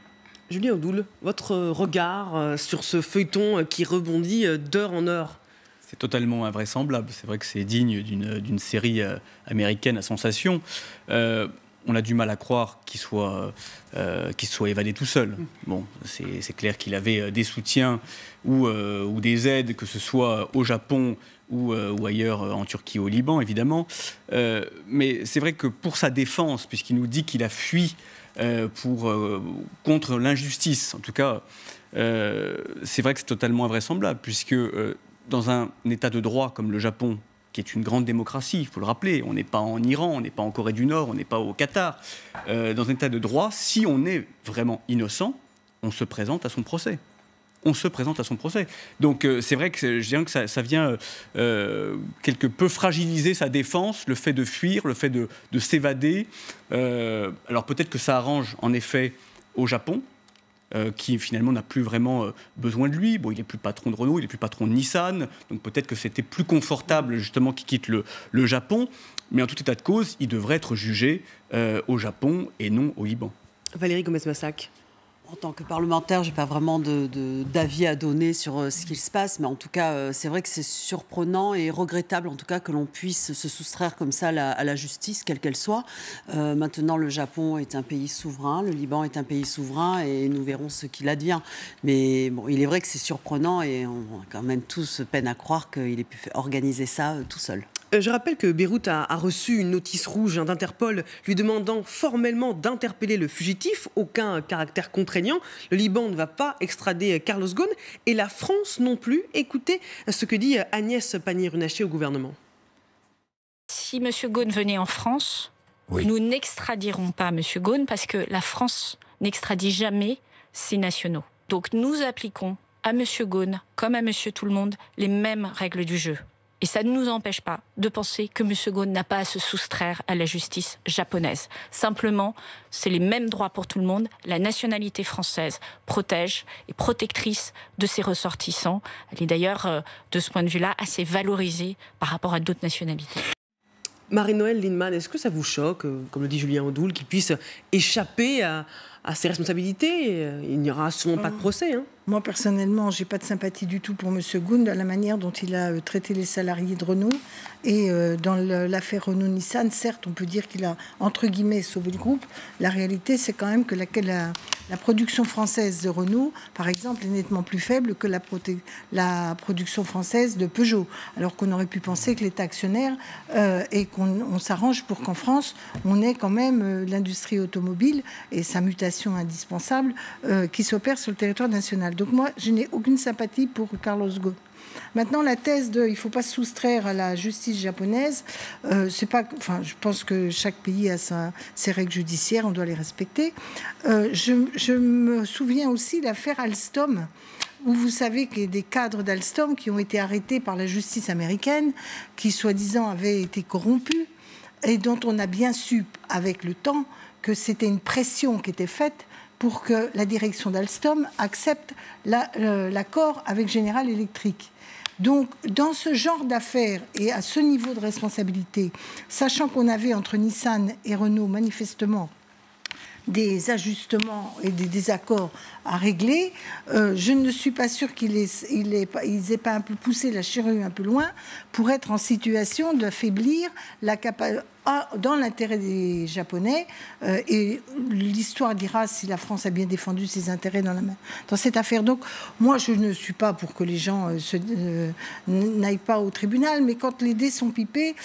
Julien Audoul, votre regard sur ce feuilleton qui rebondit d'heure en heure? C'est totalement invraisemblable. C'est vrai que c'est digne d'une série américaine à sensation. on a du mal à croire qu'il soit évadé tout seul. Bon, c'est clair qu'il avait des soutiens ou des aides, que ce soit au Japon ou ailleurs, en Turquie ou au Liban, évidemment. Mais c'est vrai que pour sa défense, puisqu'il nous dit qu'il a fui contre l'injustice, en tout cas, c'est vrai que c'est totalement invraisemblable, puisque dans un état de droit comme le Japon, qui est une grande démocratie, il faut le rappeler. On n'est pas en Iran, on n'est pas en Corée du Nord, on n'est pas au Qatar. Dans un état de droit, si on est vraiment innocent, on se présente à son procès. On se présente à son procès. Donc c'est vrai que je dirais que ça vient quelque peu fragiliser sa défense, le fait de fuir, le fait de s'évader. Alors peut-être que ça arrange en effet au Japon, qui finalement n'a plus vraiment besoin de lui. Bon, il n'est plus patron de Renault, il n'est plus patron de Nissan, donc peut-être que c'était plus confortable justement qu'il quitte le Japon, mais en tout état de cause, il devrait être jugé au Japon et non au Liban. Valérie Gomez-Massac. En tant que parlementaire, je n'ai pas vraiment d'avis à donner sur ce qu'il se passe, mais en tout cas, c'est vrai que c'est surprenant et regrettable, en tout cas, que l'on puisse se soustraire comme ça à la justice, quelle qu'elle soit. Maintenant, le Japon est un pays souverain, le Liban est un pays souverain, et nous verrons ce qu'il advient. Mais bon, il est vrai que c'est surprenant, et on a quand même tous peine à croire qu'il ait pu organiser ça tout seul. Je rappelle que Beyrouth a reçu une notice rouge d'Interpol lui demandant formellement d'interpeller le fugitif. Aucun caractère contraignant. Le Liban ne va pas extrader Carlos Ghosn et la France non plus. Écoutez ce que dit Agnès Pannier-Runacher au gouvernement. Si M. Ghosn venait en France, nous n'extradirons pas M. Ghosn parce que la France n'extradie jamais ses nationaux. Donc nous appliquons à M. Ghosn, comme à M. Tout-le-Monde, les mêmes règles du jeu. Et ça ne nous empêche pas de penser que M. Ghosn n'a pas à se soustraire à la justice japonaise. Simplement, c'est les mêmes droits pour tout le monde. La nationalité française protège et protectrice de ses ressortissants. Elle est d'ailleurs, de ce point de vue-là, assez valorisée par rapport à d'autres nationalités. Marie-Noëlle Lienemann, est-ce que ça vous choque, comme le dit Julien Audoul, qu'il puisse échapper à ses responsabilités? Il n'y aura sûrement pas de procès, hein. Moi, personnellement, je n'ai pas de sympathie du tout pour M. Ghosn, dans la manière dont il a traité les salariés de Renault. Et dans l'affaire Renault-Nissan, certes, on peut dire qu'il a, entre guillemets, sauvé le groupe. La réalité, c'est quand même que la production française de Renault, par exemple, est nettement plus faible que la production française de Peugeot. Alors qu'on aurait pu penser que l'État actionnaire et qu'on s'arrange pour qu'en France, on ait quand même l'industrie automobile et sa mutation indispensable qui s'opère sur le territoire national. Donc moi, je n'ai aucune sympathie pour Carlos Ghosn. Maintenant, la thèse de il ne faut pas se soustraire à la justice japonaise, c'est pas, enfin, je pense que chaque pays a ses règles judiciaires, on doit les respecter. Je me souviens aussi de l'affaire Alstom, où vous savez qu'il y a des cadres d'Alstom qui ont été arrêtés par la justice américaine, qui soi-disant avaient été corrompus, et dont on a bien su avec le temps que c'était une pression qui était faite pour que la direction d'Alstom accepte l'accord avec General Electric. Donc, dans ce genre d'affaires et à ce niveau de responsabilité, sachant qu'on avait entre Nissan et Renault manifestement des ajustements et des désaccords à régler, je ne suis pas sûre qu'ils aient pas un peu poussé la charrue un peu loin pour être en situation d'affaiblir la capacité dans l'intérêt des Japonais. Et l'histoire dira si la France a bien défendu ses intérêts dans cette affaire. Donc, moi, je ne suis pas pour que les gens n'aillent pas au tribunal, mais quand les dés sont pipés,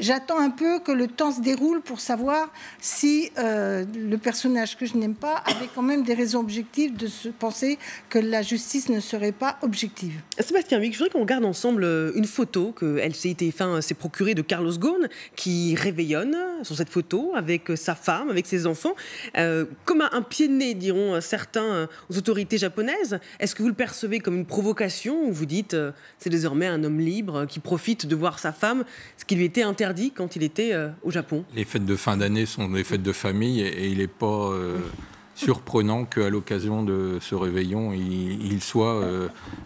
j'attends un peu que le temps se déroule pour savoir si le personnage que je n'aime pas avait quand même des raisons objectives de se penser que la justice ne serait pas objective. Sébastien Vic, je voudrais qu'on regarde ensemble une photo que LCI TF1 s'est procurée de Carlos Ghosn, qui réveillonne sur cette photo avec sa femme, avec ses enfants, comme un pied de nez, diront certains aux autorités japonaises. Est-ce que vous le percevez comme une provocation, ou vous dites c'est désormais un homme libre qui profite de voir sa femme, ce qui lui était interdit quand il était au Japon? Les fêtes de fin d'année sont des fêtes de famille et il n'est pas surprenant qu'à l'occasion de ce réveillon, il soit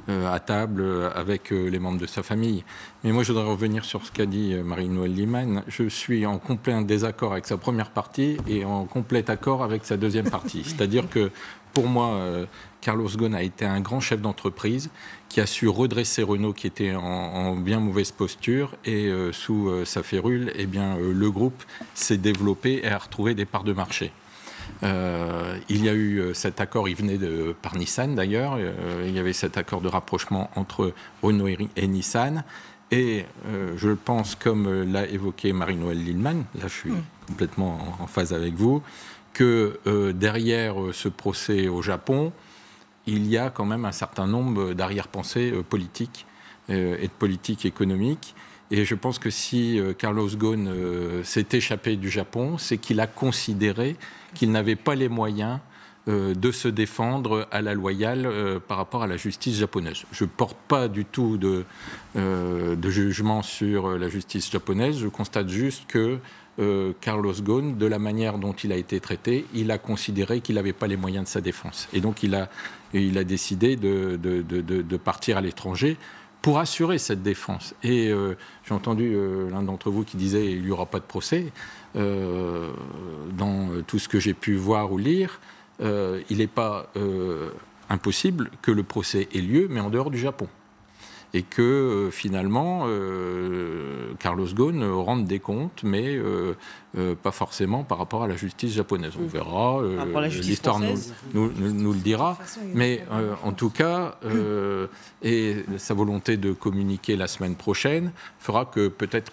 à table avec les membres de sa famille. Mais moi, je voudrais revenir sur ce qu'a dit Marie-Noëlle Lienemann. Je suis en complet désaccord avec sa première partie et en complet accord avec sa deuxième partie. C'est-à-dire que, pour moi, Carlos Ghosn a été un grand chef d'entreprise qui a su redresser Renault, qui était en bien mauvaise posture. Et sous sa férule, eh bien, le groupe s'est développé et a retrouvé des parts de marché. Il y a eu cet accord, il venait par Nissan d'ailleurs, il y avait cet accord de rapprochement entre Renault et Nissan. Et je pense, comme l'a évoqué Marie-Noëlle Lienemann, là je suis complètement en phase avec vous, que derrière ce procès au Japon, il y a quand même un certain nombre d'arrière-pensées politiques et de politique économique. Et je pense que si Carlos Ghosn s'est échappé du Japon, c'est qu'il a considéré qu'il n'avait pas les moyens de se défendre à la loyale par rapport à la justice japonaise. Je ne porte pas du tout de jugement sur la justice japonaise. Je constate juste que Carlos Ghosn, de la manière dont il a été traité, il a considéré qu'il n'avait pas les moyens de sa défense. Et donc il a décidé de partir à l'étranger pour assurer cette défense. Et j'ai entendu l'un d'entre vous qui disait qu'il n'y aura pas de procès. Dans tout ce que j'ai pu voir ou lire, il n'est pas impossible que le procès ait lieu, mais en dehors du Japon. Et que finalement, Carlos Ghosn rende des comptes, mais pas forcément par rapport à la justice japonaise. On verra, l'histoire nous le dira. Mais en tout cas, et sa volonté de communiquer la semaine prochaine fera que peut-être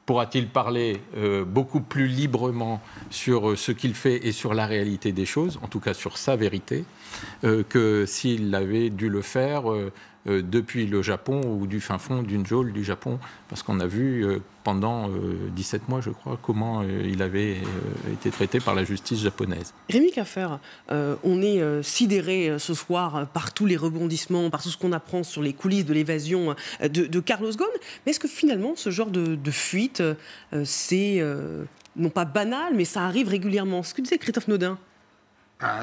pourra-t-il parler beaucoup plus librement sur ce qu'il fait et sur la réalité des choses, en tout cas sur sa vérité, que s'il avait dû le faire depuis le Japon ou du fin fond d'une geôle du Japon, parce qu'on a vu pendant 17 mois, je crois, comment il avait été traité par la justice japonaise. Rémi Caffer, on est sidéré ce soir par tous les rebondissements, par tout ce qu'on apprend sur les coulisses de l'évasion de Carlos Ghosn, mais est-ce que finalement ce genre de fuite, c'est non pas banal, mais ça arrive régulièrement? Ce que disait Christophe Naudin.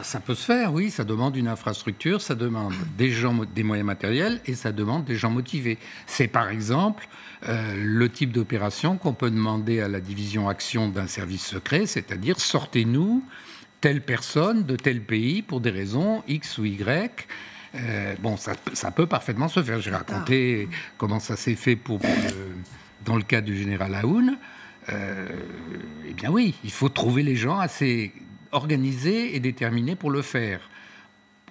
Ça peut se faire, oui. Ça demande une infrastructure, ça demande des gens, des moyens matériels et ça demande des gens motivés. C'est par exemple le type d'opération qu'on peut demander à la division action d'un service secret, c'est-à-dire sortez-nous telle personne de tel pays pour des raisons X ou Y. Ça peut parfaitement se faire. J'ai raconté comment ça s'est fait dans le cas du général Aoun. Eh bien oui, il faut trouver les gens assez organisés et déterminés pour le faire.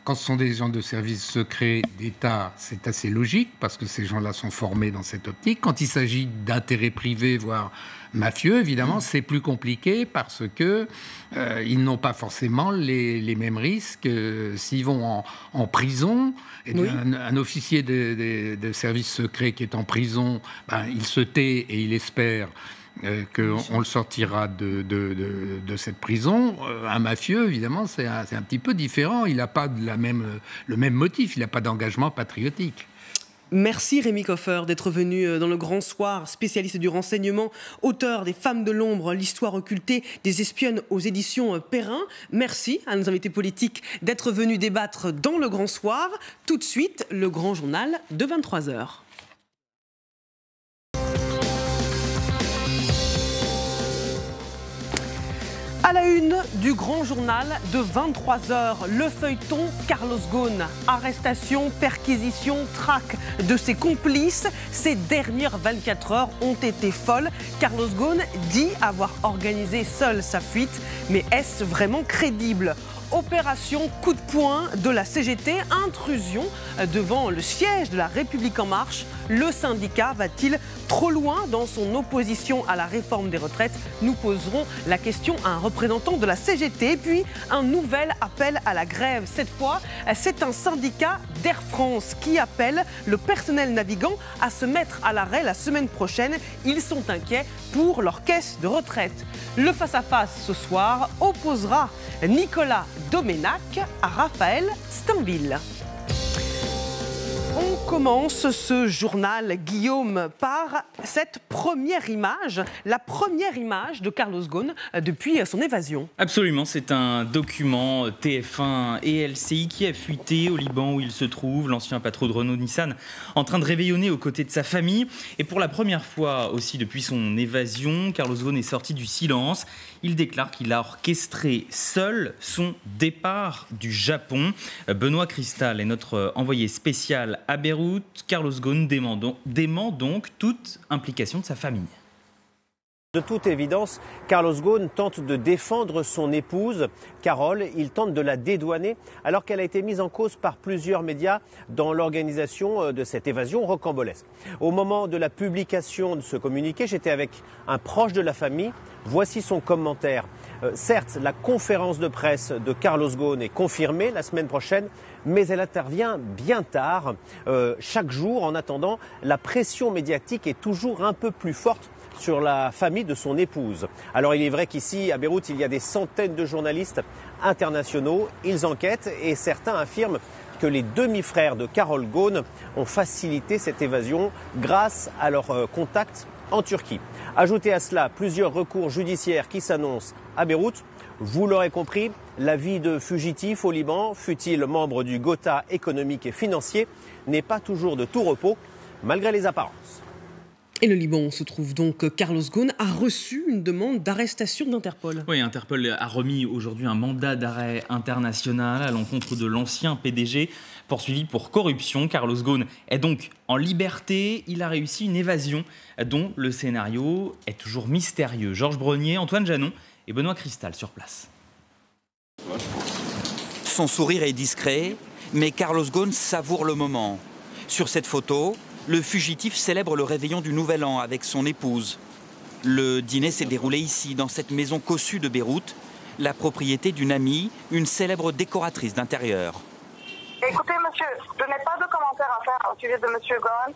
Quand ce sont des gens de services secrets d'État, c'est assez logique parce que ces gens-là sont formés dans cette optique. Quand il s'agit d'intérêts privés, voire mafieux, évidemment, c'est plus compliqué parce que ils n'ont pas forcément les mêmes risques. S'ils vont en prison, et un officier de services secrets qui est en prison, il se tait et il espère qu'on le sortira de cette prison. Un mafieux, évidemment, c'est un petit peu différent. Il n'a pas le même motif, il n'a pas d'engagement patriotique. Merci Rémi Caffer d'être venu dans le Grand Soir, spécialiste du renseignement, auteur des Femmes de l'ombre, l'histoire occultée des espionnes aux éditions Perrin. Merci à nos invités politiques d'être venus débattre dans le Grand Soir. Tout de suite, le Grand Journal de 23h. À la une du Grand Journal de 23h, le feuilleton Carlos Ghosn. Arrestation, perquisition, traque de ses complices. Ces dernières 24 heures ont été folles. Carlos Ghosn dit avoir organisé seul sa fuite. Mais est-ce vraiment crédible ? Opération coup de poing de la CGT, intrusion devant le siège de la République En Marche. Le syndicat va-t-il trop loin dans son opposition à la réforme des retraites? Nous poserons la question à un représentant de la CGT. Puis un nouvel appel à la grève. Cette fois, c'est un syndicat d'Air France qui appelle le personnel navigant à se mettre à l'arrêt la semaine prochaine. Ils sont inquiets pour leur caisse de retraite. Le face-à-face ce soir opposera Nicolas Doménac à Raphaël Steinville. On On commence ce journal, Guillaume, par cette première image, la première image de Carlos Ghosn depuis son évasion. Absolument, c'est un document TF1 et LCI qui a fuité au Liban où il se trouve, l'ancien patron de Renault-Nissan, en train de réveillonner aux côtés de sa famille. Et pour la première fois aussi depuis son évasion, Carlos Ghosn est sorti du silence. Il déclare qu'il a orchestré seul son départ du Japon. Benoît Cristal est notre envoyé spécial à Beyrouth. Carlos Ghosn dément donc toute implication de sa famille. De toute évidence, Carlos Ghosn tente de défendre son épouse, Carole. Il tente de la dédouaner alors qu'elle a été mise en cause par plusieurs médias dans l'organisation de cette évasion rocambolesque. Au moment de la publication de ce communiqué, j'étais avec un proche de la famille. Voici son commentaire. Certes, la conférence de presse de Carlos Ghosn est confirmée la semaine prochaine, mais elle intervient bien tard. Chaque jour, en attendant, la pression médiatique est toujours un peu plus forte sur la famille de son épouse. Alors il est vrai qu'ici, à Beyrouth, il y a des centaines de journalistes internationaux. Ils enquêtent et certains affirment que les demi-frères de Carlos Ghosn ont facilité cette évasion grâce à leurs contacts en Turquie. Ajoutez à cela plusieurs recours judiciaires qui s'annoncent à Beyrouth. Vous l'aurez compris, la vie de fugitif au Liban, fût-il membre du Gotha économique et financier, n'est pas toujours de tout repos, malgré les apparences. Et le Liban se trouve donc. Carlos Ghosn a reçu une demande d'arrestation d'Interpol. Oui, Interpol a remis aujourd'hui un mandat d'arrêt international à l'encontre de l'ancien PDG poursuivi pour corruption. Carlos Ghosn est donc en liberté. Il a réussi une évasion dont le scénario est toujours mystérieux. Georges Brenier, Antoine Janon et Benoît Cristal sur place. Son sourire est discret, mais Carlos Ghosn savoure le moment. Sur cette photo, le fugitif célèbre le réveillon du Nouvel An avec son épouse. Le dîner s'est déroulé ici, dans cette maison cossue de Beyrouth, la propriété d'une amie, une célèbre décoratrice d'intérieur. Écoutez, monsieur, je n'ai pas de commentaires à faire au sujet de monsieur Ghosn.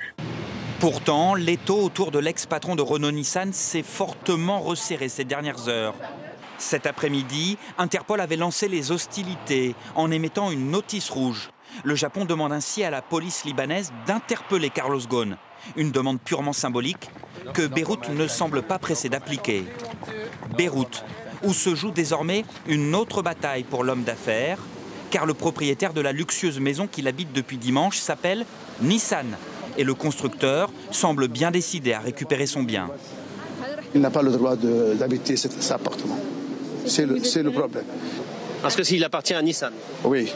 Pourtant, l'étau autour de l'ex-patron de Renault-Nissan s'est fortement resserré ces dernières heures. Cet après-midi, Interpol avait lancé les hostilités en émettant une notice rouge. Le Japon demande ainsi à la police libanaise d'interpeller Carlos Ghosn. Une demande purement symbolique que Beyrouth ne semble pas pressé d'appliquer. Beyrouth, où se joue désormais une autre bataille pour l'homme d'affaires, car le propriétaire de la luxueuse maison qu'il habite depuis dimanche s'appelle Nissan. Et le constructeur semble bien décidé à récupérer son bien. Il n'a pas le droit d'habiter cet appartement. C'est le problème. Parce que s'il appartient à Nissan. Oui.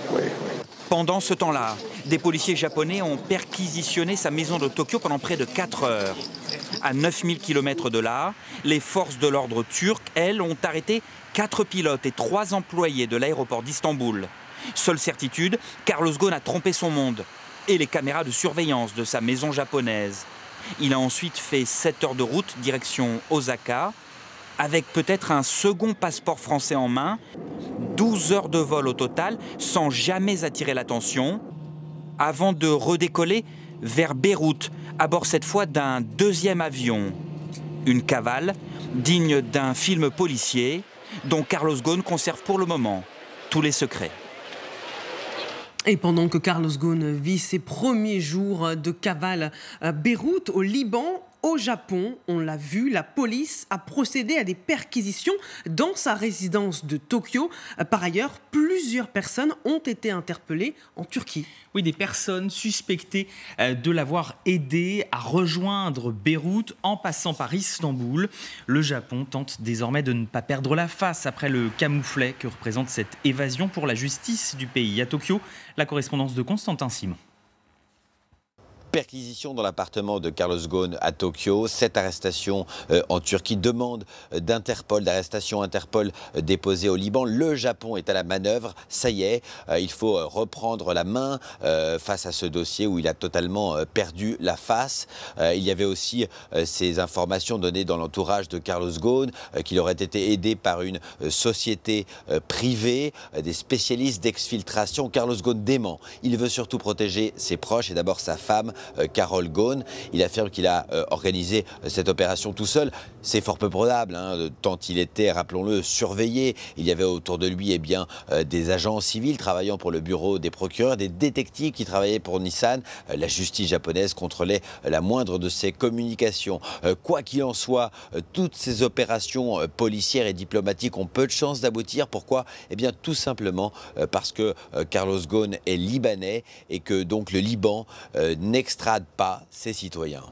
Pendant ce temps-là, des policiers japonais ont perquisitionné sa maison de Tokyo pendant près de 4 heures. À 9000 km de là, les forces de l'ordre turques, elles, ont arrêté 4 pilotes et 3 employés de l'aéroport d'Istanbul. Seule certitude, Carlos Ghosn a trompé son monde et les caméras de surveillance de sa maison japonaise. Il a ensuite fait 7 heures de route direction Osaka, avec peut-être un second passeport français en main, 12 heures de vol au total, sans jamais attirer l'attention, avant de redécoller vers Beyrouth, à bord cette fois d'un deuxième avion. Une cavale digne d'un film policier, dont Carlos Ghosn conserve pour le moment tous les secrets. Et pendant que Carlos Ghosn vit ses premiers jours de cavale à Beyrouth, au Liban, au Japon, on l'a vu, la police a procédé à des perquisitions dans sa résidence de Tokyo. Par ailleurs, plusieurs personnes ont été interpellées en Turquie. Oui, des personnes suspectées de l'avoir aidé à rejoindre Beyrouth en passant par Istanbul. Le Japon tente désormais de ne pas perdre la face après le camouflet que représente cette évasion pour la justice du pays. À Tokyo, la correspondance de Constantin Simon. Perquisition dans l'appartement de Carlos Ghosn à Tokyo, cette arrestation en Turquie, demande d'Interpol, d'arrestation Interpol déposée au Liban. Le Japon est à la manœuvre, ça y est, il faut reprendre la main face à ce dossier où il a totalement perdu la face. Il y avait aussi ces informations données dans l'entourage de Carlos Ghosn qu'il aurait été aidé par une société privée, des spécialistes d'exfiltration. Carlos Ghosn dément, il veut surtout protéger ses proches et d'abord sa femme. Carole Ghosn. Il affirme qu'il a organisé cette opération tout seul. C'est fort peu probable, hein, tant il était, rappelons-le, surveillé. Il y avait autour de lui des agents civils travaillant pour le bureau des procureurs, des détectives qui travaillaient pour Nissan. La justice japonaise contrôlait la moindre de ses communications. Quoi qu'il en soit, toutes ces opérations policières et diplomatiques ont peu de chances d'aboutir. Pourquoi? Eh bien, tout simplement parce que Carlos Ghosn est libanais et que donc le Liban n'extrade pas ses citoyens.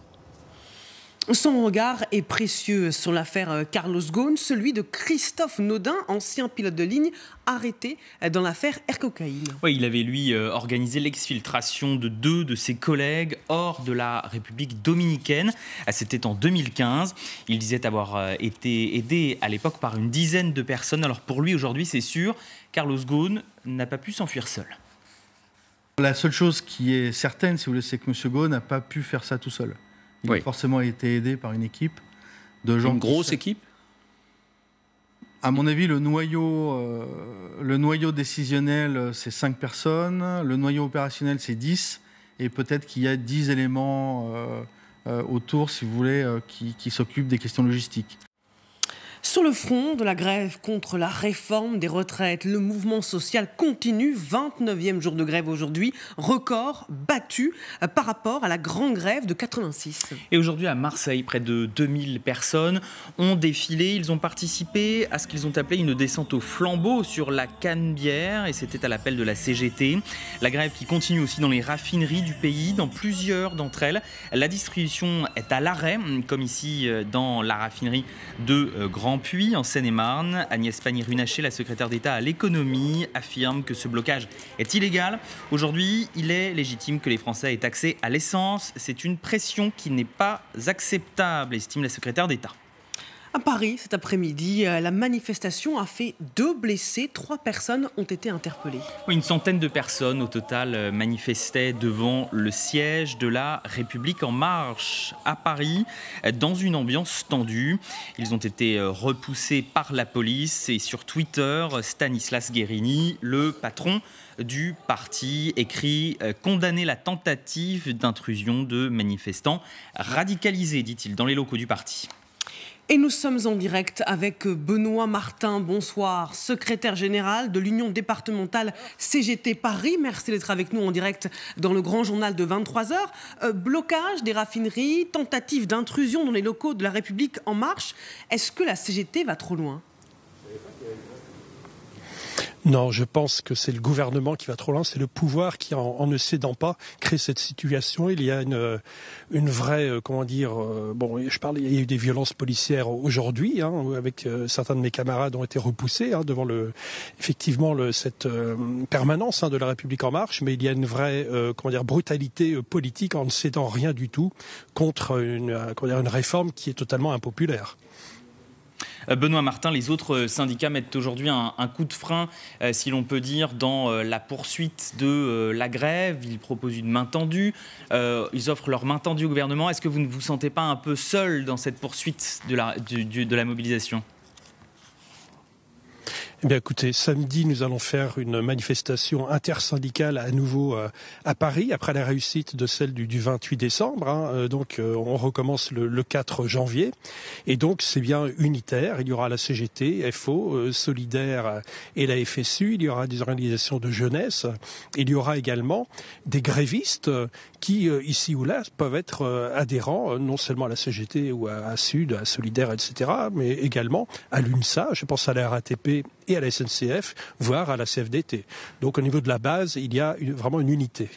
Son regard est précieux sur l'affaire Carlos Ghosn, celui de Christophe Naudin, ancien pilote de ligne, arrêté dans l'affaire Air Cocaïne. Oui, il avait, lui, organisé l'exfiltration de 2 de ses collègues hors de la République dominicaine. C'était en 2015. Il disait avoir été aidé à l'époque par une dizaine de personnes. Alors pour lui, aujourd'hui, c'est sûr, Carlos Ghosn n'a pas pu s'enfuir seul. La seule chose qui est certaine, si vous voulez, c'est que M. Ghosn n'a pas pu faire ça tout seul. Il a forcément été aidé par une équipe de gens. Une grosse équipe? À mon avis, le noyau décisionnel, c'est 5 personnes. Le noyau opérationnel, c'est 10. Et peut-être qu'il y a 10 éléments autour, si vous voulez, qui s'occupent des questions logistiques. Sur le front de la grève contre la réforme des retraites, le mouvement social continue. 29e jour de grève aujourd'hui, record battu par rapport à la grande grève de 86. Et aujourd'hui à Marseille, près de 2000 personnes ont défilé. Ils ont participé à ce qu'ils ont appelé une descente au flambeau sur la Canebière, et c'était à l'appel de la CGT. La grève qui continue aussi dans les raffineries du pays, dans plusieurs d'entre elles. La distribution est à l'arrêt, comme ici dans la raffinerie de Grand-Puy, en Seine-et-Marne. Agnès Pannier-Runacher, la secrétaire d'État à l'économie, affirme que ce blocage est illégal. Aujourd'hui, il est légitime que les Français aient accès à l'essence. C'est une pression qui n'est pas acceptable, estime la secrétaire d'État. À Paris, cet après-midi, la manifestation a fait 2 blessés. 3 personnes ont été interpellées. Une centaine de personnes au total manifestaient devant le siège de la République En Marche à Paris, dans une ambiance tendue. Ils ont été repoussés par la police et sur Twitter, Stanislas Guérini, le patron du parti, écrit « Condamner la tentative d'intrusion de manifestants radicalisés », dit-il, dans les locaux du parti. Et nous sommes en direct avec Benoît Martin, bonsoir, secrétaire général de l'Union départementale CGT Paris. Merci d'être avec nous en direct dans le grand journal de 23h. Blocage des raffineries, tentative d'intrusion dans les locaux de la République En Marche. Est-ce que la CGT va trop loin ? Non, je pense que c'est le gouvernement qui va trop loin, c'est le pouvoir qui, en ne cédant pas, crée cette situation. Il y a une vraie, il y a eu des violences policières aujourd'hui, avec certains de mes camarades ont été repoussés devant cette permanence de la République En Marche, mais il y a une vraie, brutalité politique en ne cédant rien du tout contre une réforme qui est totalement impopulaire. Benoît Martin, les autres syndicats mettent aujourd'hui un coup de frein, si l'on peut dire, dans la poursuite de la grève. Ils proposent une main tendue, ils offrent leur main tendue au gouvernement. Est-ce que vous ne vous sentez pas un peu seul dans cette poursuite de la mobilisation ? Eh bien, écoutez, samedi, nous allons faire une manifestation intersyndicale à nouveau à Paris, après la réussite de celle du 28 décembre. Donc, on recommence le 4 janvier. Et donc, c'est bien unitaire. Il y aura la CGT, FO, Solidaire et la FSU. Il y aura des organisations de jeunesse. Il y aura également des grévistes qui, ici ou là, peuvent être adhérents, non seulement à la CGT ou à Sud, à Solidaire, etc., mais également à l'UNSA, je pense à la RATP et à la SNCF, voire à la CFDT. Donc au niveau de la base, il y a vraiment une unité.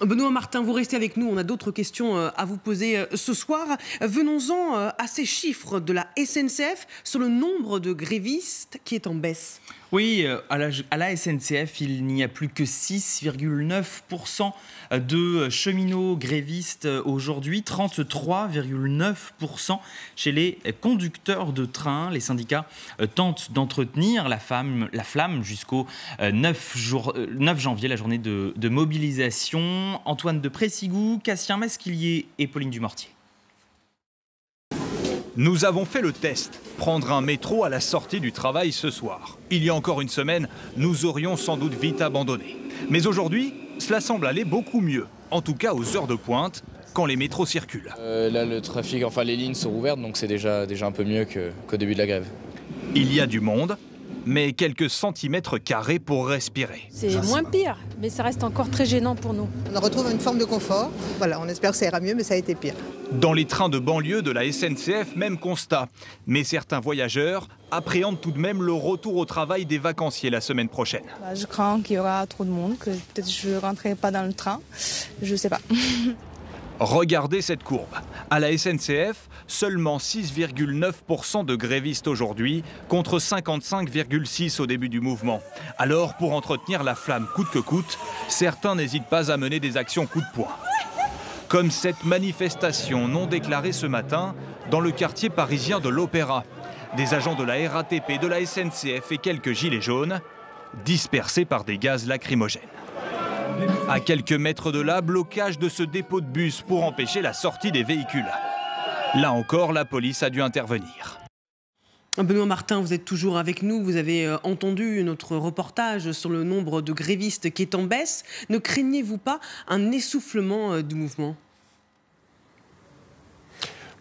Benoît Martin, vous restez avec nous, on a d'autres questions à vous poser ce soir. Venons-en à ces chiffres de la SNCF sur le nombre de grévistes qui est en baisse. Oui, à la SNCF, il n'y a plus que 6,9% de cheminots grévistes aujourd'hui, 33,9% chez les conducteurs de train. Les syndicats tentent d'entretenir la flamme jusqu'au 9 janvier, la journée de mobilisation. Antoine de Pressigou, Cassien Masquilier et Pauline Dumortier. Nous avons fait le test, prendre un métro à la sortie du travail ce soir. Il y a encore une semaine, nous aurions sans doute vite abandonné. Mais aujourd'hui, cela semble aller beaucoup mieux. en tout cas aux heures de pointe, quand les métros circulent. Là, le trafic, enfin les lignes sont ouvertes, donc c'est déjà un peu mieux qu'au début de la grève. Il y a du monde, mais quelques centimètres carrés pour respirer. C'est moins pire, mais ça reste encore très gênant pour nous. On retrouve une forme de confort. Voilà, on espère que ça ira mieux, mais ça a été pire. Dans les trains de banlieue de la SNCF, même constat. Mais certains voyageurs appréhendent tout de même le retour au travail des vacanciers la semaine prochaine. Je crains qu'il y aura trop de monde, que peut-être je ne rentrerai pas dans le train. Je ne sais pas. Regardez cette courbe. À la SNCF, seulement 6,9% de grévistes aujourd'hui, contre 55,6% au début du mouvement. Alors, pour entretenir la flamme coûte que coûte, certains n'hésitent pas à mener des actions coup de poing. Comme cette manifestation non déclarée ce matin dans le quartier parisien de l'Opéra. Des agents de la RATP, de la SNCF et quelques gilets jaunes dispersés par des gaz lacrymogènes. À quelques mètres de là, blocage de ce dépôt de bus pour empêcher la sortie des véhicules. Là encore, la police a dû intervenir. Benoît Martin, vous êtes toujours avec nous. Vous avez entendu notre reportage sur le nombre de grévistes qui est en baisse. Ne craignez-vous pas un essoufflement du mouvement ?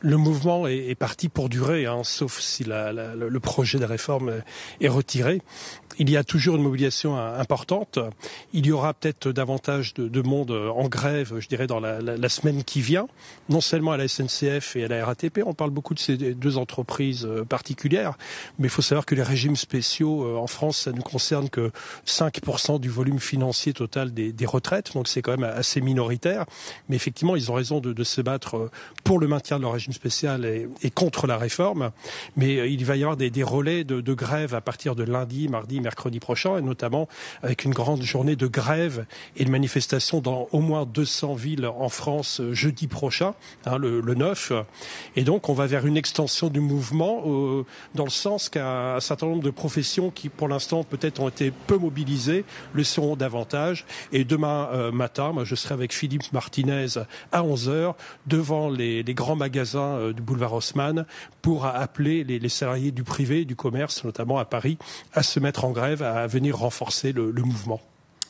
Le mouvement est parti pour durer, sauf si le projet de réforme est retiré. Il y a toujours une mobilisation importante. Il y aura peut-être davantage de monde en grève, je dirais, dans la semaine qui vient. Non seulement à la SNCF et à la RATP, on parle beaucoup de ces deux entreprises particulières, mais il faut savoir que les régimes spéciaux en France, ça ne concerne que 5% du volume financier total des retraites, donc c'est quand même assez minoritaire. Mais effectivement, ils ont raison de se battre pour le maintien de leur régime spécial et contre la réforme. Mais il va y avoir des relais de grève à partir de lundi, mardi, mercredi prochain, et notamment avec une grande journée de grève et de manifestations dans au moins 200 villes en France jeudi prochain, le 9. Et donc on va vers une extension du mouvement dans le sens qu'un certain nombre de professions qui pour l'instant peut-être ont été peu mobilisées le seront davantage. Et demain matin, moi, je serai avec Philippe Martinez à 11h devant les grands magasins du boulevard Haussmann pour appeler les salariés du privé, du commerce, notamment à Paris, à se mettre en grève, à venir renforcer le mouvement.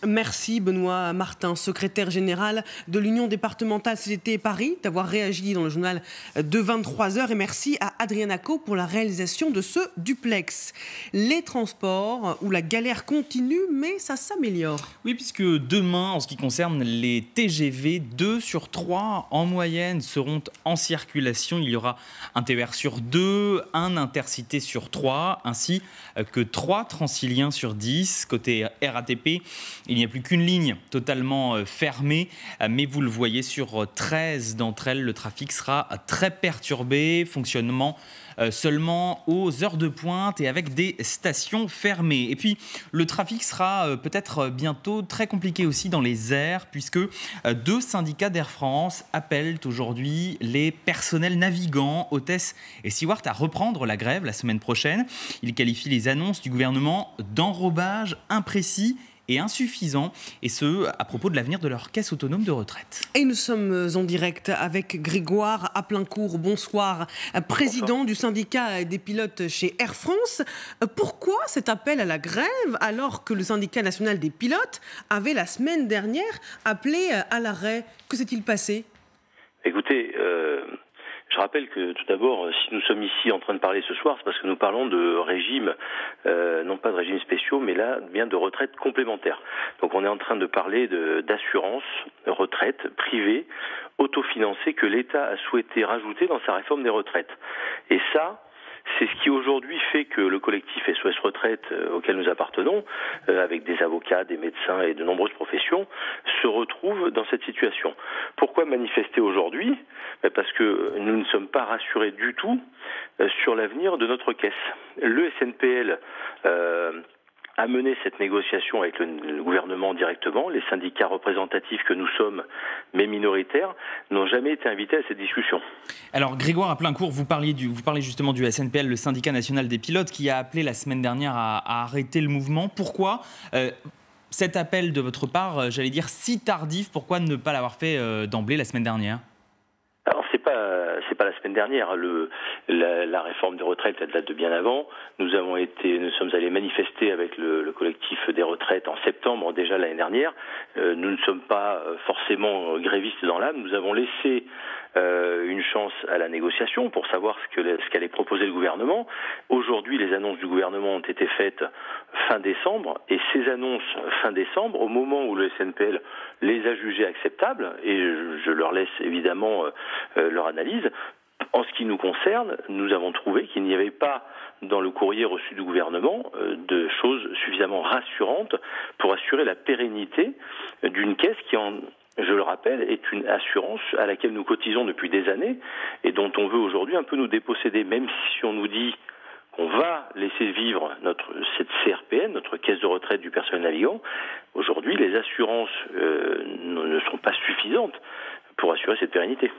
Merci Benoît Martin, secrétaire général de l'Union départementale CGT Paris, d'avoir réagi dans le journal de 23h. Et merci à Adriana Co pour la réalisation de ce duplex. Les transports où la galère continue, mais ça s'améliore. Oui, puisque demain, en ce qui concerne les TGV, 2 sur 3 en moyenne seront en circulation. Il y aura un TER sur 2, un Intercité sur 3, ainsi que 3 Transiliens sur 10. Côté RATP, il n'y a plus qu'une ligne totalement fermée, mais vous le voyez, sur 13 d'entre elles, le trafic sera très perturbé, fonctionnement seulement aux heures de pointe et avec des stations fermées. Et puis, le trafic sera peut-être bientôt très compliqué aussi dans les airs, puisque 2 syndicats d'Air France appellent aujourd'hui les personnels navigants, hôtesses et stewards à reprendre la grève la semaine prochaine. Ils qualifient les annonces du gouvernement d'enrobage imprécis et insuffisant, et ce, à propos de l'avenir de leur caisse autonome de retraite. Et nous sommes en direct avec Grégoire Aplincourt. Bonsoir, président du syndicat des pilotes chez Air France. Pourquoi cet appel à la grève alors que le syndicat national des pilotes avait la semaine dernière appelé à l'arrêt? Que s'est-il passé? Écoutez, je rappelle que tout d'abord, si nous sommes ici en train de parler ce soir, c'est parce que nous parlons de régimes, non pas de régimes spéciaux, mais là bien de retraite complémentaire. Donc on est en train de parler d'assurance, retraite privée, autofinancée, que l'État a souhaité rajouter dans sa réforme des retraites. Et ça, c'est ce qui aujourd'hui fait que le collectif SOS Retraite auquel nous appartenons, avec des avocats, des médecins et de nombreuses professions, se retrouve dans cette situation. Pourquoi manifester aujourd'hui ? Parce que nous ne sommes pas rassurés du tout sur l'avenir de notre caisse. Le SNPL a mené cette négociation avec le gouvernement directement. Les syndicats représentatifs que nous sommes, mais minoritaires, n'ont jamais été invités à cette discussion. Alors Grégoire Aplincourt, vous parlez justement du SNPL, le syndicat national des pilotes, qui a appelé la semaine dernière à arrêter le mouvement. Pourquoi cet appel de votre part, j'allais dire, si tardif? Pourquoi ne pas l'avoir fait d'emblée la semaine dernière? Alors c'est pas la semaine dernière. La réforme des retraites, elle date de bien avant. Nous sommes allés manifester avec le collectif des retraites en septembre déjà l'année dernière. Nous ne sommes pas forcément grévistes dans l'âme. Nous avons laissé une chance à la négociation pour savoir ce qu'allait proposer le gouvernement. Aujourd'hui, les annonces du gouvernement ont été faites fin décembre, et ces annonces fin décembre, au moment où le SNPL les a jugées acceptables, et je leur laisse évidemment leur analyse, en ce qui nous concerne, nous avons trouvé qu'il n'y avait pas dans le courrier reçu du gouvernement de choses suffisamment rassurantes pour assurer la pérennité d'une caisse qui, je le rappelle, est une assurance à laquelle nous cotisons depuis des années et dont on veut aujourd'hui un peu nous déposséder, même si on nous dit qu'on va laisser vivre cette CRPN, notre caisse de retraite du personnel navigant. Aujourd'hui, les assurances ne sont pas suffisantes pour assurer cette pérennité.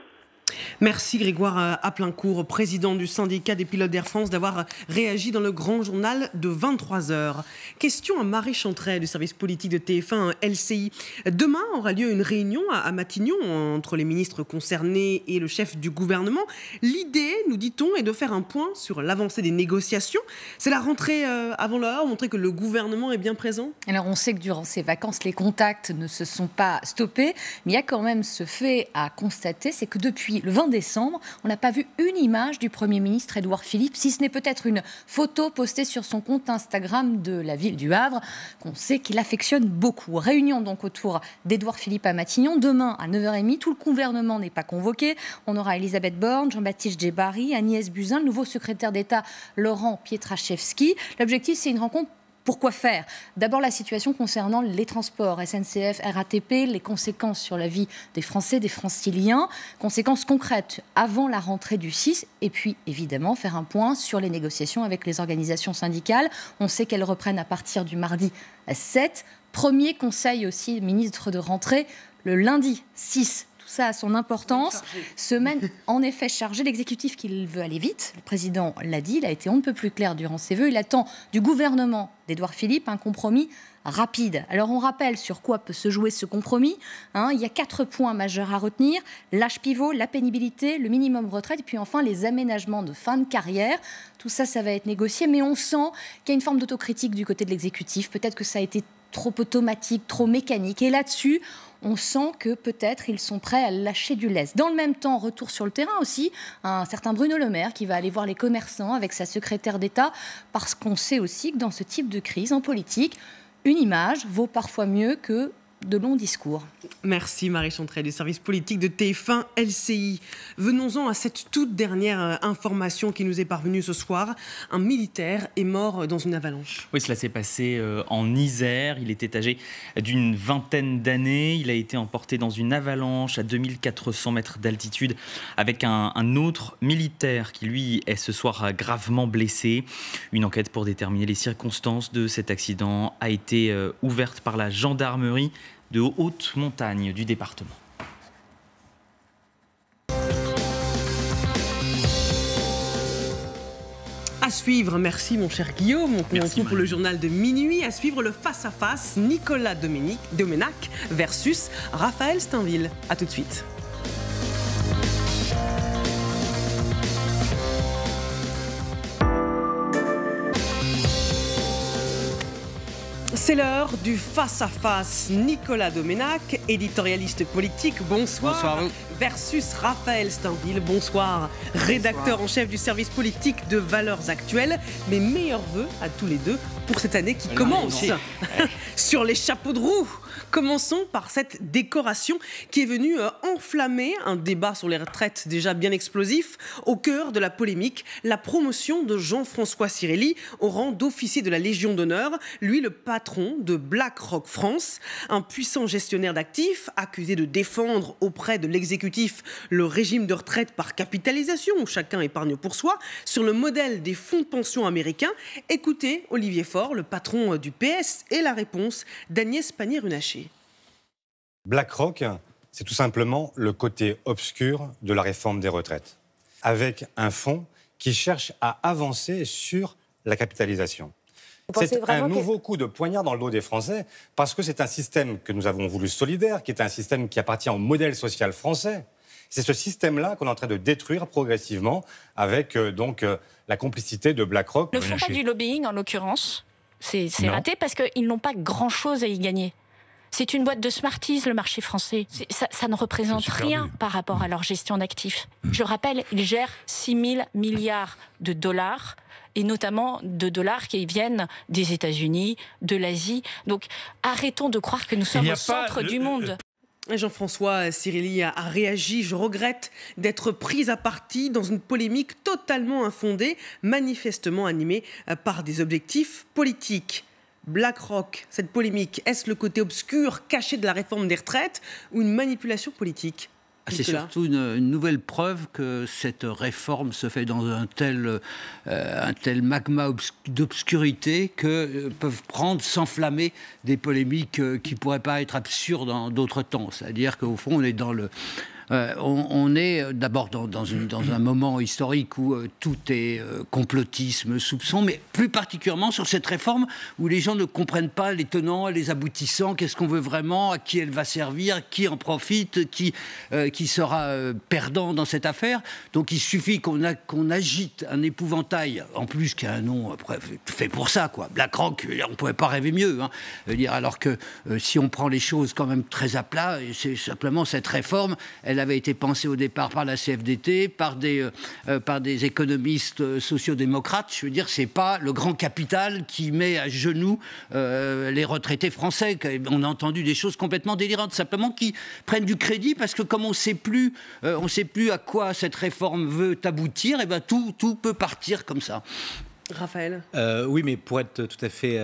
Merci Grégoire Aplincourt, président du syndicat des pilotes d'Air France, d'avoir réagi dans le grand journal de 23h. Question à Marie Chantret du service politique de TF1 LCI. Demain aura lieu une réunion à Matignon entre les ministres concernés et le chef du gouvernement. L'idée, nous dit-on, est de faire un point sur l'avancée des négociations. C'est la rentrée avant l'heure, montrer que le gouvernement est bien présent. Alors on sait que durant ces vacances, les contacts ne se sont pas stoppés, mais il y a quand même ce fait à constater, c'est que depuis le 20 décembre, on n'a pas vu une image du Premier ministre Édouard Philippe, si ce n'est peut-être une photo postée sur son compte Instagram de la ville du Havre, qu'on sait qu'il affectionne beaucoup. Réunion donc autour d'Édouard Philippe à Matignon. Demain, à 9h30, tout le gouvernement n'est pas convoqué. On aura Elisabeth Borne, Jean-Baptiste Djebbari, Agnès Buzyn, le nouveau secrétaire d'État Laurent Pietraszewski. L'objectif, c'est une rencontre. Pourquoi faire ? D'abord, la situation concernant les transports, SNCF, RATP, les conséquences sur la vie des Français, des Franciliens, conséquences concrètes avant la rentrée du 6, et puis évidemment faire un point sur les négociations avec les organisations syndicales. On sait qu'elles reprennent à partir du mardi 7. Premier conseil aussi, ministre de rentrée, le lundi 6. Ça a son importance. Semaine en effet chargée. L'exécutif qui veut aller vite, le président l'a dit, il a été on ne peut plus clair durant ses vœux. Il attend du gouvernement d'Édouard Philippe un compromis rapide. Alors on rappelle sur quoi peut se jouer ce compromis. Il y a 4 points majeurs à retenir. L'âge pivot, la pénibilité, le minimum retraite et puis enfin les aménagements de fin de carrière. Tout ça, ça va être négocié, mais on sent qu'il y a une forme d'autocritique du côté de l'exécutif. Peut-être que ça a été trop automatique, trop mécanique. Et là-dessus, on sent que peut-être ils sont prêts à lâcher du lest. Dans le même temps, retour sur le terrain aussi, un certain Bruno Le Maire qui va aller voir les commerçants avec sa secrétaire d'État, parce qu'on sait aussi que dans ce type de crise en politique, une image vaut parfois mieux que de longs discours. Merci Marie Chantret du service politique de TF1 LCI. Venons-en à cette toute dernière information qui nous est parvenue ce soir. Un militaire est mort dans une avalanche. Oui, cela s'est passé en Isère. Il était âgé d'une vingtaine d'années. Il a été emporté dans une avalanche à 2400 mètres d'altitude avec un autre militaire qui, lui, est ce soir gravement blessé. Une enquête pour déterminer les circonstances de cet accident a été ouverte par la gendarmerie de haute montagne du département. À suivre, merci mon cher Guillaume, on retrouve pour le journal de minuit, à suivre le face-à-face Nicolas Domenac versus Raphaël Steinville. A tout de suite. C'est l'heure du face-à-face. Nicolas Domenac, éditorialiste politique, bonsoir. Bonsoir à vous. Versus Raphaël Steinville, bonsoir. Rédacteur en chef du service politique de Valeurs Actuelles. Mes meilleurs vœux à tous les deux pour cette année qui commence. Sur les chapeaux de roue. Commençons par cette décoration qui est venue enflammer un débat sur les retraites déjà bien explosif. Au cœur de la polémique, la promotion de Jean-François Cirelli au rang d'officier de la Légion d'honneur. Lui, le patron de BlackRock France, un puissant gestionnaire d'actifs accusé de défendre auprès de l'exécutif le régime de retraite par capitalisation où chacun épargne pour soi, sur le modèle des fonds de pension américains. Écoutez Olivier Faure, le patron du PS, et la réponse d'Agnès Pannier-Runacher. BlackRock, c'est tout simplement le côté obscur de la réforme des retraites, avec un fonds qui cherche à avancer sur la capitalisation. C'est un nouveau coup de poignard dans le dos des Français, parce que c'est un système que nous avons voulu solidaire, qui est un système qui appartient au modèle social français. C'est ce système-là qu'on est en train de détruire progressivement avec la complicité de BlackRock. Ne font pas du lobbying en l'occurrence. C'est raté parce qu'ils n'ont pas grand-chose à y gagner. C'est une boîte de Smarties, le marché français. Ça ne représente rien par rapport à leur gestion d'actifs. Je rappelle, ils gèrent 6 000 milliards de dollars, et notamment de dollars qui viennent des États-Unis, de l'Asie. Donc arrêtons de croire que nous sommes au centre du monde. Jean-François Cirelli a réagi. Je regrette d'être prise à partie dans une polémique totalement infondée, manifestement animée par des objectifs politiques. BlackRock, cette polémique, est-ce le côté obscur, caché de la réforme des retraites ou une manipulation politique ? C'est surtout une nouvelle preuve que cette réforme se fait dans un tel magma d'obscurité que peuvent s'enflammer des polémiques qui ne pourraient pas être absurdes en d'autres temps. C'est-à-dire qu'au fond, on est dans le... on est d'abord dans un moment historique où tout est complotisme, soupçon, mais plus particulièrement sur cette réforme où les gens ne comprennent pas les tenants et les aboutissants, qu'est-ce qu'on veut vraiment, à qui elle va servir, qui en profite, qui sera perdant dans cette affaire. Donc il suffit qu'on agite un épouvantail, en plus qui a un nom fait pour ça, quoi. BlackRock, on ne pouvait pas rêver mieux. Alors que si on prend les choses quand même très à plat, c'est simplement cette réforme, elle avait été pensée au départ par la CFDT, par des économistes sociodémocrates. Je veux dire, c'est pas le grand capital qui met à genoux les retraités français. On a entendu des choses complètement délirantes, simplement qui prennent du crédit parce que comme on sait plus à quoi cette réforme veut aboutir, et ben tout peut partir comme ça. Raphaël. Oui, mais pour être tout à fait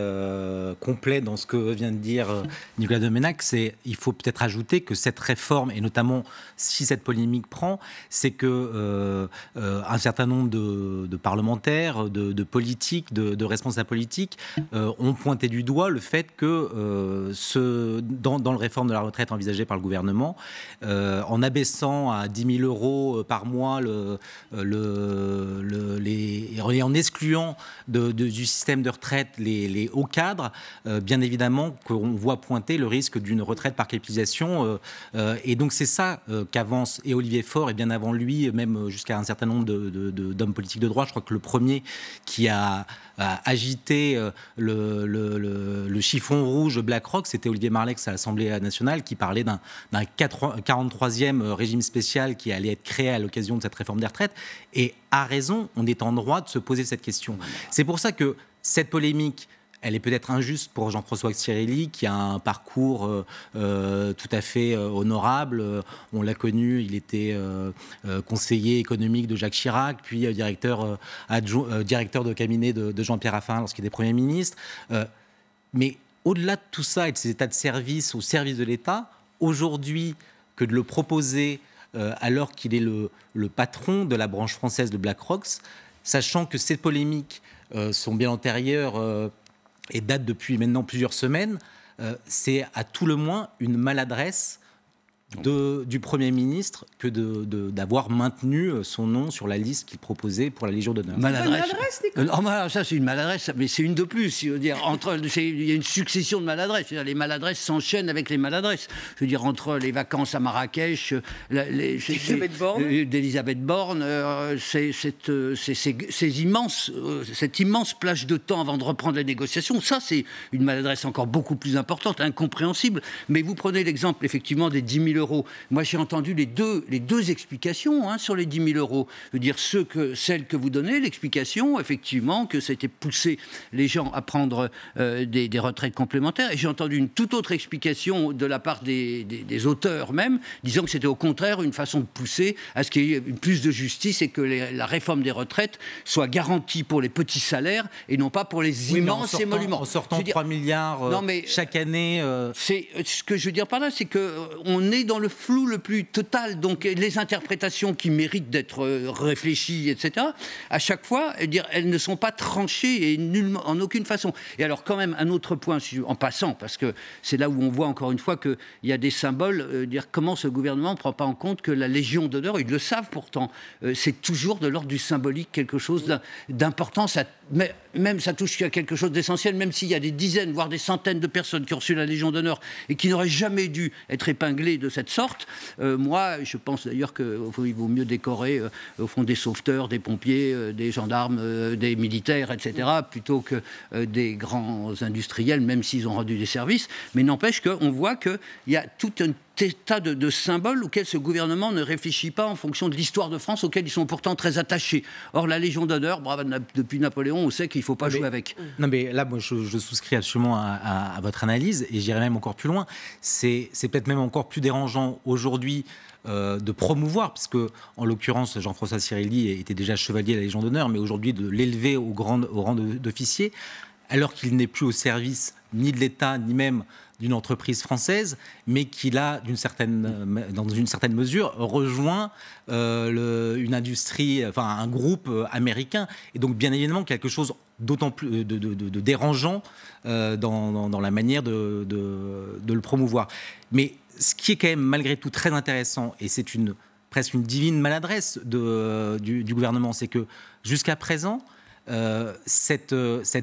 complet dans ce que vient de dire Nicolas Domenach, il faut peut-être ajouter que cette réforme, et notamment si cette polémique prend, c'est que un certain nombre de parlementaires, de politiques, de responsables politiques ont pointé du doigt le fait que dans le réforme de la retraite envisagée par le gouvernement, en abaissant à 10 000 euros par mois et en excluant du système de retraite les hauts cadres, bien évidemment qu'on voit pointer le risque d'une retraite par capitalisation. Et donc c'est ça qu'avance et Olivier Faure, et bien avant lui, même jusqu'à un certain nombre d'hommes politiques de droite. Je crois que le premier qui a agité le chiffon rouge BlackRock, c'était Olivier Marleix à l'Assemblée nationale, qui parlait d'un 43e régime spécial qui allait être créé à l'occasion de cette réforme des retraites. Et à raison, on est en droit de se poser cette question. C'est pour ça que cette polémique, elle est peut-être injuste pour Jean-François Cirelli, qui a un parcours tout à fait honorable. On l'a connu, il était conseiller économique de Jacques Chirac, puis directeur de cabinet de Jean-Pierre Raffarin lorsqu'il était Premier ministre. Mais au-delà de tout ça et de ces états de service au service de l'État, aujourd'hui, que de le proposer alors qu'il est le patron de la branche française de BlackRock, sachant que ces polémiques sont bien antérieures et datent depuis maintenant plusieurs semaines, c'est à tout le moins une maladresse du Premier ministre que d'avoir maintenu son nom sur la liste qu'il proposait pour la Légion d'honneur. Maladresse, ça c'est une maladresse, mais c'est une de plus. Je veux dire, il y a une succession de maladresses. Les maladresses s'enchaînent avec les maladresses. Je veux dire, entre les vacances à Marrakech, d'Elisabeth Borne, cette immense plage de temps avant de reprendre les négociations, ça c'est une maladresse encore beaucoup plus importante, incompréhensible. Mais vous prenez l'exemple effectivement des 10 000 euros. Moi, j'ai entendu les deux explications sur les 10 000 euros. Je veux dire, celle que vous donnez, l'explication, effectivement, que ça a été poussé les gens à prendre des retraites complémentaires. Et j'ai entendu une toute autre explication de la part des auteurs même, disant que c'était au contraire une façon de pousser à ce qu'il y ait plus de justice et que la réforme des retraites soit garantie pour les petits salaires et non pas pour les immenses émoluments. En sortant 3 milliards chaque année... Ce que je veux dire par là, c'est qu'on est dans le flou le plus total. Donc les interprétations qui méritent d'être réfléchies, etc., à chaque fois, elles ne sont pas tranchées et en aucune façon. Et alors quand même, un autre point, en passant, parce que c'est là où on voit encore une fois qu'il y a des symboles, dire comment ce gouvernement ne prend pas en compte que la Légion d'honneur, ils le savent pourtant, c'est toujours de l'ordre du symbolique, quelque chose d'important. Même ça touche à quelque chose d'essentiel, même s'il y a des dizaines, voire des centaines de personnes qui ont reçu la Légion d'honneur et qui n'auraient jamais dû être épinglées de cette sorte. Moi, je pense d'ailleurs qu'il vaut mieux décorer au fond des sauveteurs, des pompiers, des gendarmes, des militaires, etc., plutôt que des grands industriels, même s'ils ont rendu des services. Mais n'empêche qu'on voit qu'il y a tout un tas de symboles auxquels ce gouvernement ne réfléchit pas en fonction de l'histoire de France, auxquels ils sont pourtant très attachés. Or, la Légion d'honneur, depuis Napoléon, on sait qu'il ne faut pas jouer avec. Non, mais là, moi, je souscris absolument à votre analyse, et j'irai même encore plus loin. C'est peut-être même encore plus dérangeant aujourd'hui de promouvoir, parce que, en l'occurrence, Jean-François Cirelli était déjà chevalier de la Légion d'honneur, mais aujourd'hui de l'élever au rang d'officier, alors qu'il n'est plus au service ni de l'État, ni même d'une entreprise française, mais qu'il a, dans une certaine mesure, rejoint une industrie, enfin un groupe américain, et donc bien évidemment quelque chose d'autant plus de dérangeant dans la manière de le promouvoir. Mais ce qui est quand même malgré tout très intéressant, et c'est presque une divine maladresse du gouvernement, c'est que jusqu'à présent, cette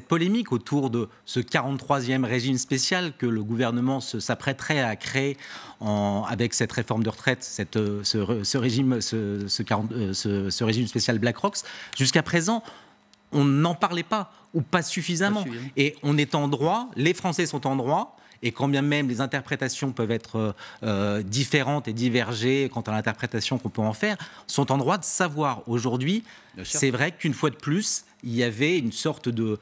polémique autour de ce 43e régime spécial que le gouvernement s'apprêterait à créer avec cette réforme de retraite, ce régime spécial BlackRock, jusqu'à présent, on n'en parlait pas, ou pas suffisamment. Et on est en droit, les Français sont en droit, et quand bien même les interprétations peuvent être différentes et diverger quant à l'interprétation qu'on peut en faire, sont en droit de savoir. Aujourd'hui, c'est vrai qu'une fois de plus, il y avait une sorte de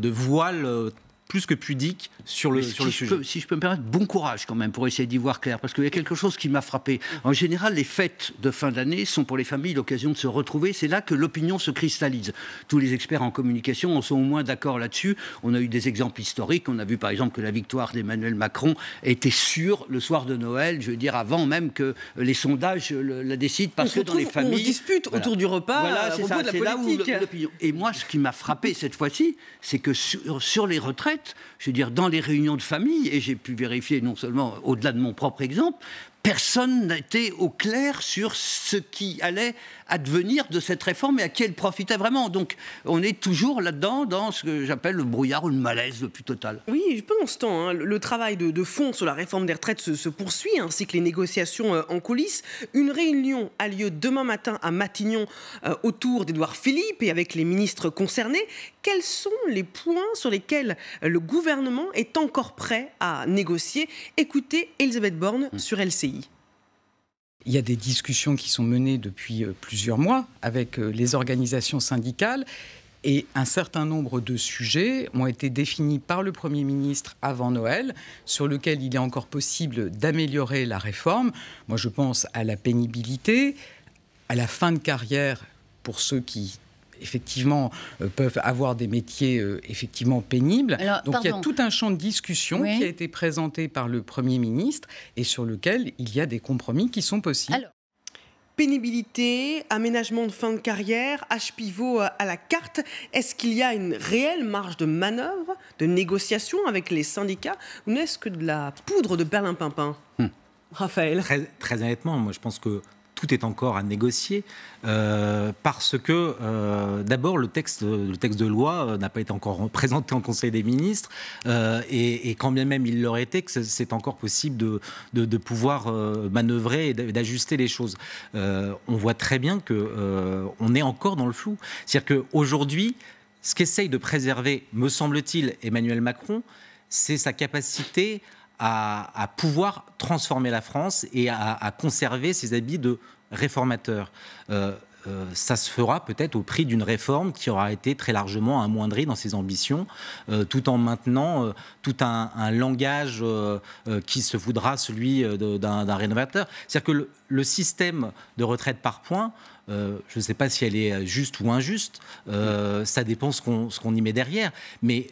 voile plus que pudique sur le sujet. Si je peux me permettre, bon courage quand même pour essayer d'y voir clair, parce qu'il y a quelque chose qui m'a frappé. En général, les fêtes de fin d'année sont pour les familles l'occasion de se retrouver. C'est là que l'opinion se cristallise. Tous les experts en communication en sont au moins d'accord là-dessus. On a eu des exemples historiques. On a vu par exemple que la victoire d'Emmanuel Macron était sûre le soir de Noël, je veux dire avant même que les sondages la décident, parce que dans les familles... On se dispute autour du repas, voilà, c'est ça, de la c'est là où politique. Et moi, ce qui m'a frappé cette fois-ci, c'est que sur les retraites, je veux dire, dans les réunions de famille, et j'ai pu vérifier non seulement au-delà de mon propre exemple, personne n'était au clair sur ce qui allait advenir de cette réforme et à qui elle profitait vraiment. Donc on est toujours là-dedans, dans ce que j'appelle le brouillard ou le malaise le plus total. Oui, pendant ce temps, le travail de fond sur la réforme des retraites se poursuit, ainsi que les négociations en coulisses. Une réunion a lieu demain matin à Matignon autour d'Édouard Philippe et avec les ministres concernés. Quels sont les points sur lesquels le gouvernement est encore prêt à négocier? Écoutez Elisabeth Borne sur LCI. Il y a des discussions qui sont menées depuis plusieurs mois avec les organisations syndicales et un certain nombre de sujets ont été définis par le Premier ministre avant Noël, sur lesquels il est encore possible d'améliorer la réforme. Moi, je pense à la pénibilité, à la fin de carrière pour ceux qui effectivement peuvent avoir des métiers effectivement pénibles. Alors, donc il y a tout un champ de discussion qui a été présenté par le Premier ministre et sur lequel il y a des compromis qui sont possibles. Alors, pénibilité, aménagement de fin de carrière, âge pivot à la carte. Est-ce qu'il y a une réelle marge de manœuvre, de négociation avec les syndicats, ou n'est-ce que de la poudre de perlimpinpin Raphaël. Très honnêtement, moi je pense que tout est encore à négocier parce que d'abord le texte de loi n'a pas été encore présenté en Conseil des ministres et quand bien même il l'aurait été, que c'est encore possible de pouvoir manœuvrer et d'ajuster les choses. On voit très bien qu'on est encore dans le flou. C'est-à-dire qu'aujourd'hui, ce qu'essaye de préserver, me semble-t-il, Emmanuel Macron, c'est sa capacité à pouvoir transformer la France et à conserver ses habits de réformateur. Ça se fera peut-être au prix d'une réforme qui aura été très largement amoindrie dans ses ambitions, tout en maintenant tout un langage qui se voudra celui d'un rénovateur. C'est-à-dire que le système de retraite par points, je ne sais pas si elle est juste ou injuste, ça dépend ce qu'on y met derrière. Mais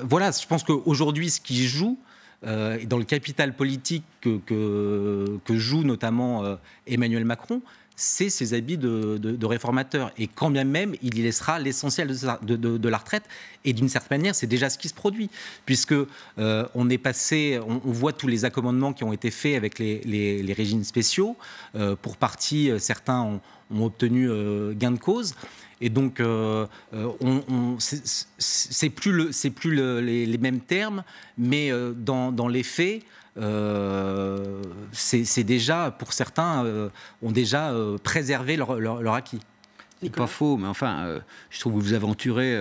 voilà, je pense qu'aujourd'hui, ce qui joue, dans le capital politique que joue notamment Emmanuel Macron, c'est ses habits de réformateur. Et quand bien même, il y laissera l'essentiel de la retraite. Et d'une certaine manière, c'est déjà ce qui se produit. Puisque on est passé, on voit tous les accommodements qui ont été faits avec les régimes spéciaux. Pour partie, certains ont obtenu gain de cause. Et donc, c'est plus les mêmes termes, mais dans les faits, c'est déjà, pour certains, ont déjà préservé leur acquis. C'est pas faux, mais enfin, je trouve que vous aventurez,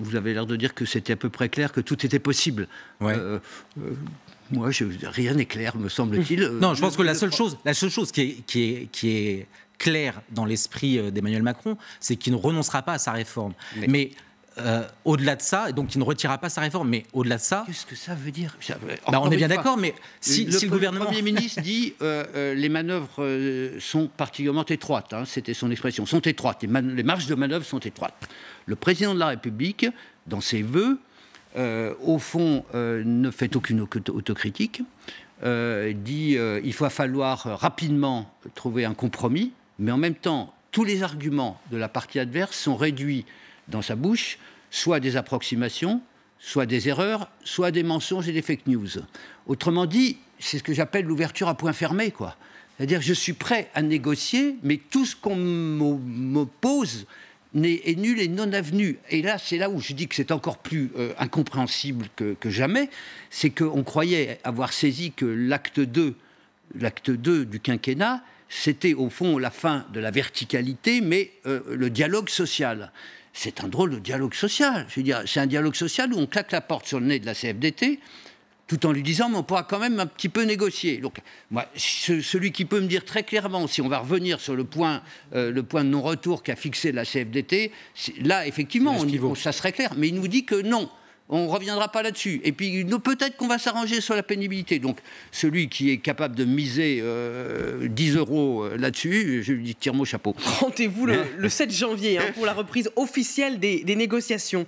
vous avez l'air de dire que c'était à peu près clair, que tout était possible. Ouais. Moi, rien n'est clair, me semble-t-il. Non, je pense que la seule chose qui est claire dans l'esprit d'Emmanuel Macron, c'est qu'il ne renoncera pas à sa réforme. Mais au-delà de ça, donc il ne retirera pas sa réforme, mais au-delà de ça... Qu'est-ce que ça veut dire? On est bien d'accord, mais si le gouvernement... Le Premier ministre dit les manœuvres sont particulièrement étroites, hein, c'était son expression, sont étroites, les marges de manœuvre sont étroites. Le président de la République, dans ses vœux, au fond, ne fait aucune autocritique, dit il va falloir rapidement trouver un compromis, mais en même temps, tous les arguments de la partie adverse sont réduits dans sa bouche, soit des approximations, soit des erreurs, soit des mensonges et des fake news. Autrement dit, c'est ce que j'appelle l'ouverture à point fermé, quoi. C'est-à-dire, je suis prêt à négocier, mais tout ce qu'on m'oppose est nul et non avenu. Et là, c'est là où je dis que c'est encore plus incompréhensible que jamais, c'est qu'on croyait avoir saisi que l'acte 2 du quinquennat, c'était au fond la fin de la verticalité, mais le dialogue social. C'est un drôle de dialogue social. Je veux dire, c'est un dialogue social où on claque la porte sur le nez de la CFDT, tout en lui disant, mais on pourra quand même un petit peu négocier. Donc, moi, celui qui peut me dire très clairement, si on va revenir sur le point de non-retour qu'a fixé la CFDT, là, effectivement, ça serait clair. Mais il nous dit que non. On ne reviendra pas là-dessus. Et puis, peut-être qu'on va s'arranger sur la pénibilité. Donc, celui qui est capable de miser 10 € là-dessus, je lui dis tire mon chapeau. Rendez-vous le 7 janvier pour la reprise officielle des négociations.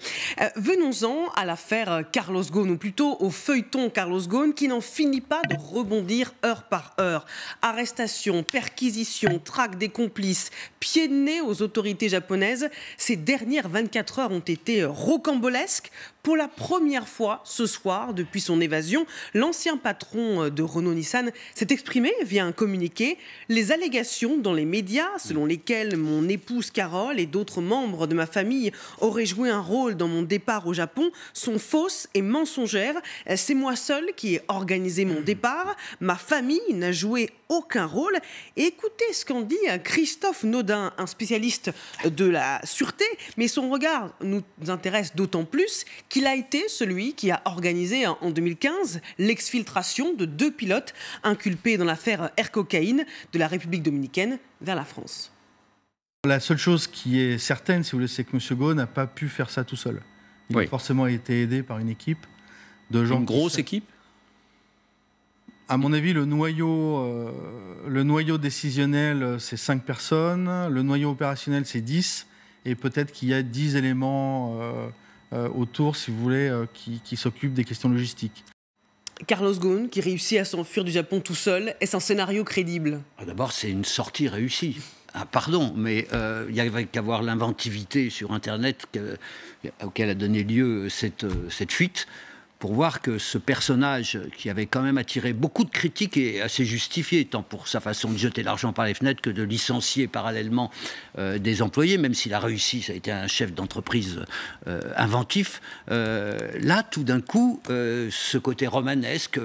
Venons-en à l'affaire Carlos Ghosn, ou plutôt au feuilleton Carlos Ghosn, qui n'en finit pas de rebondir heure par heure. Arrestation, perquisition, traque des complices, pieds de nez aux autorités japonaises. Ces dernières 24 heures ont été rocambolesques. Pour la première fois ce soir, depuis son évasion, l'ancien patron de Renault-Nissan s'est exprimé via un communiqué. Les allégations dans les médias, selon lesquelles mon épouse Carole et d'autres membres de ma famille auraient joué un rôle dans mon départ au Japon, sont fausses et mensongères. C'est moi seul qui ai organisé mon départ. Ma famille n'a joué aucun rôle. Et écoutez ce qu'en dit Christophe Naudin, un spécialiste de la sûreté, mais son regard nous intéresse d'autant plus qu'il a été celui qui a organisé en 2015 l'exfiltration de 2 pilotes inculpés dans l'affaire Air Cocaïne de la République dominicaine vers la France. La seule chose qui est certaine, si vous voulez, c'est que M. Ghosn n'a pas pu faire ça tout seul. Il a forcément été aidé par une équipe de gens. Une grosse équipe ? À mon avis, le noyau décisionnel, c'est 5 personnes. Le noyau opérationnel, c'est 10. Et peut-être qu'il y a 10 éléments autour, si vous voulez, qui s'occupent des questions logistiques. Carlos Ghosn, qui réussit à s'enfuir du Japon tout seul, est-ce un scénario crédible? D'abord, c'est une sortie réussie. Ah, pardon, mais il y avait qu'à voir l'inventivité sur Internet auquel a donné lieu cette fuite, pour voir que ce personnage, qui avait quand même attiré beaucoup de critiques, est assez justifié, tant pour sa façon de jeter l'argent par les fenêtres que de licencier parallèlement des employés, même s'il a réussi, ça a été un chef d'entreprise inventif. Là, tout d'un coup, ce côté romanesque,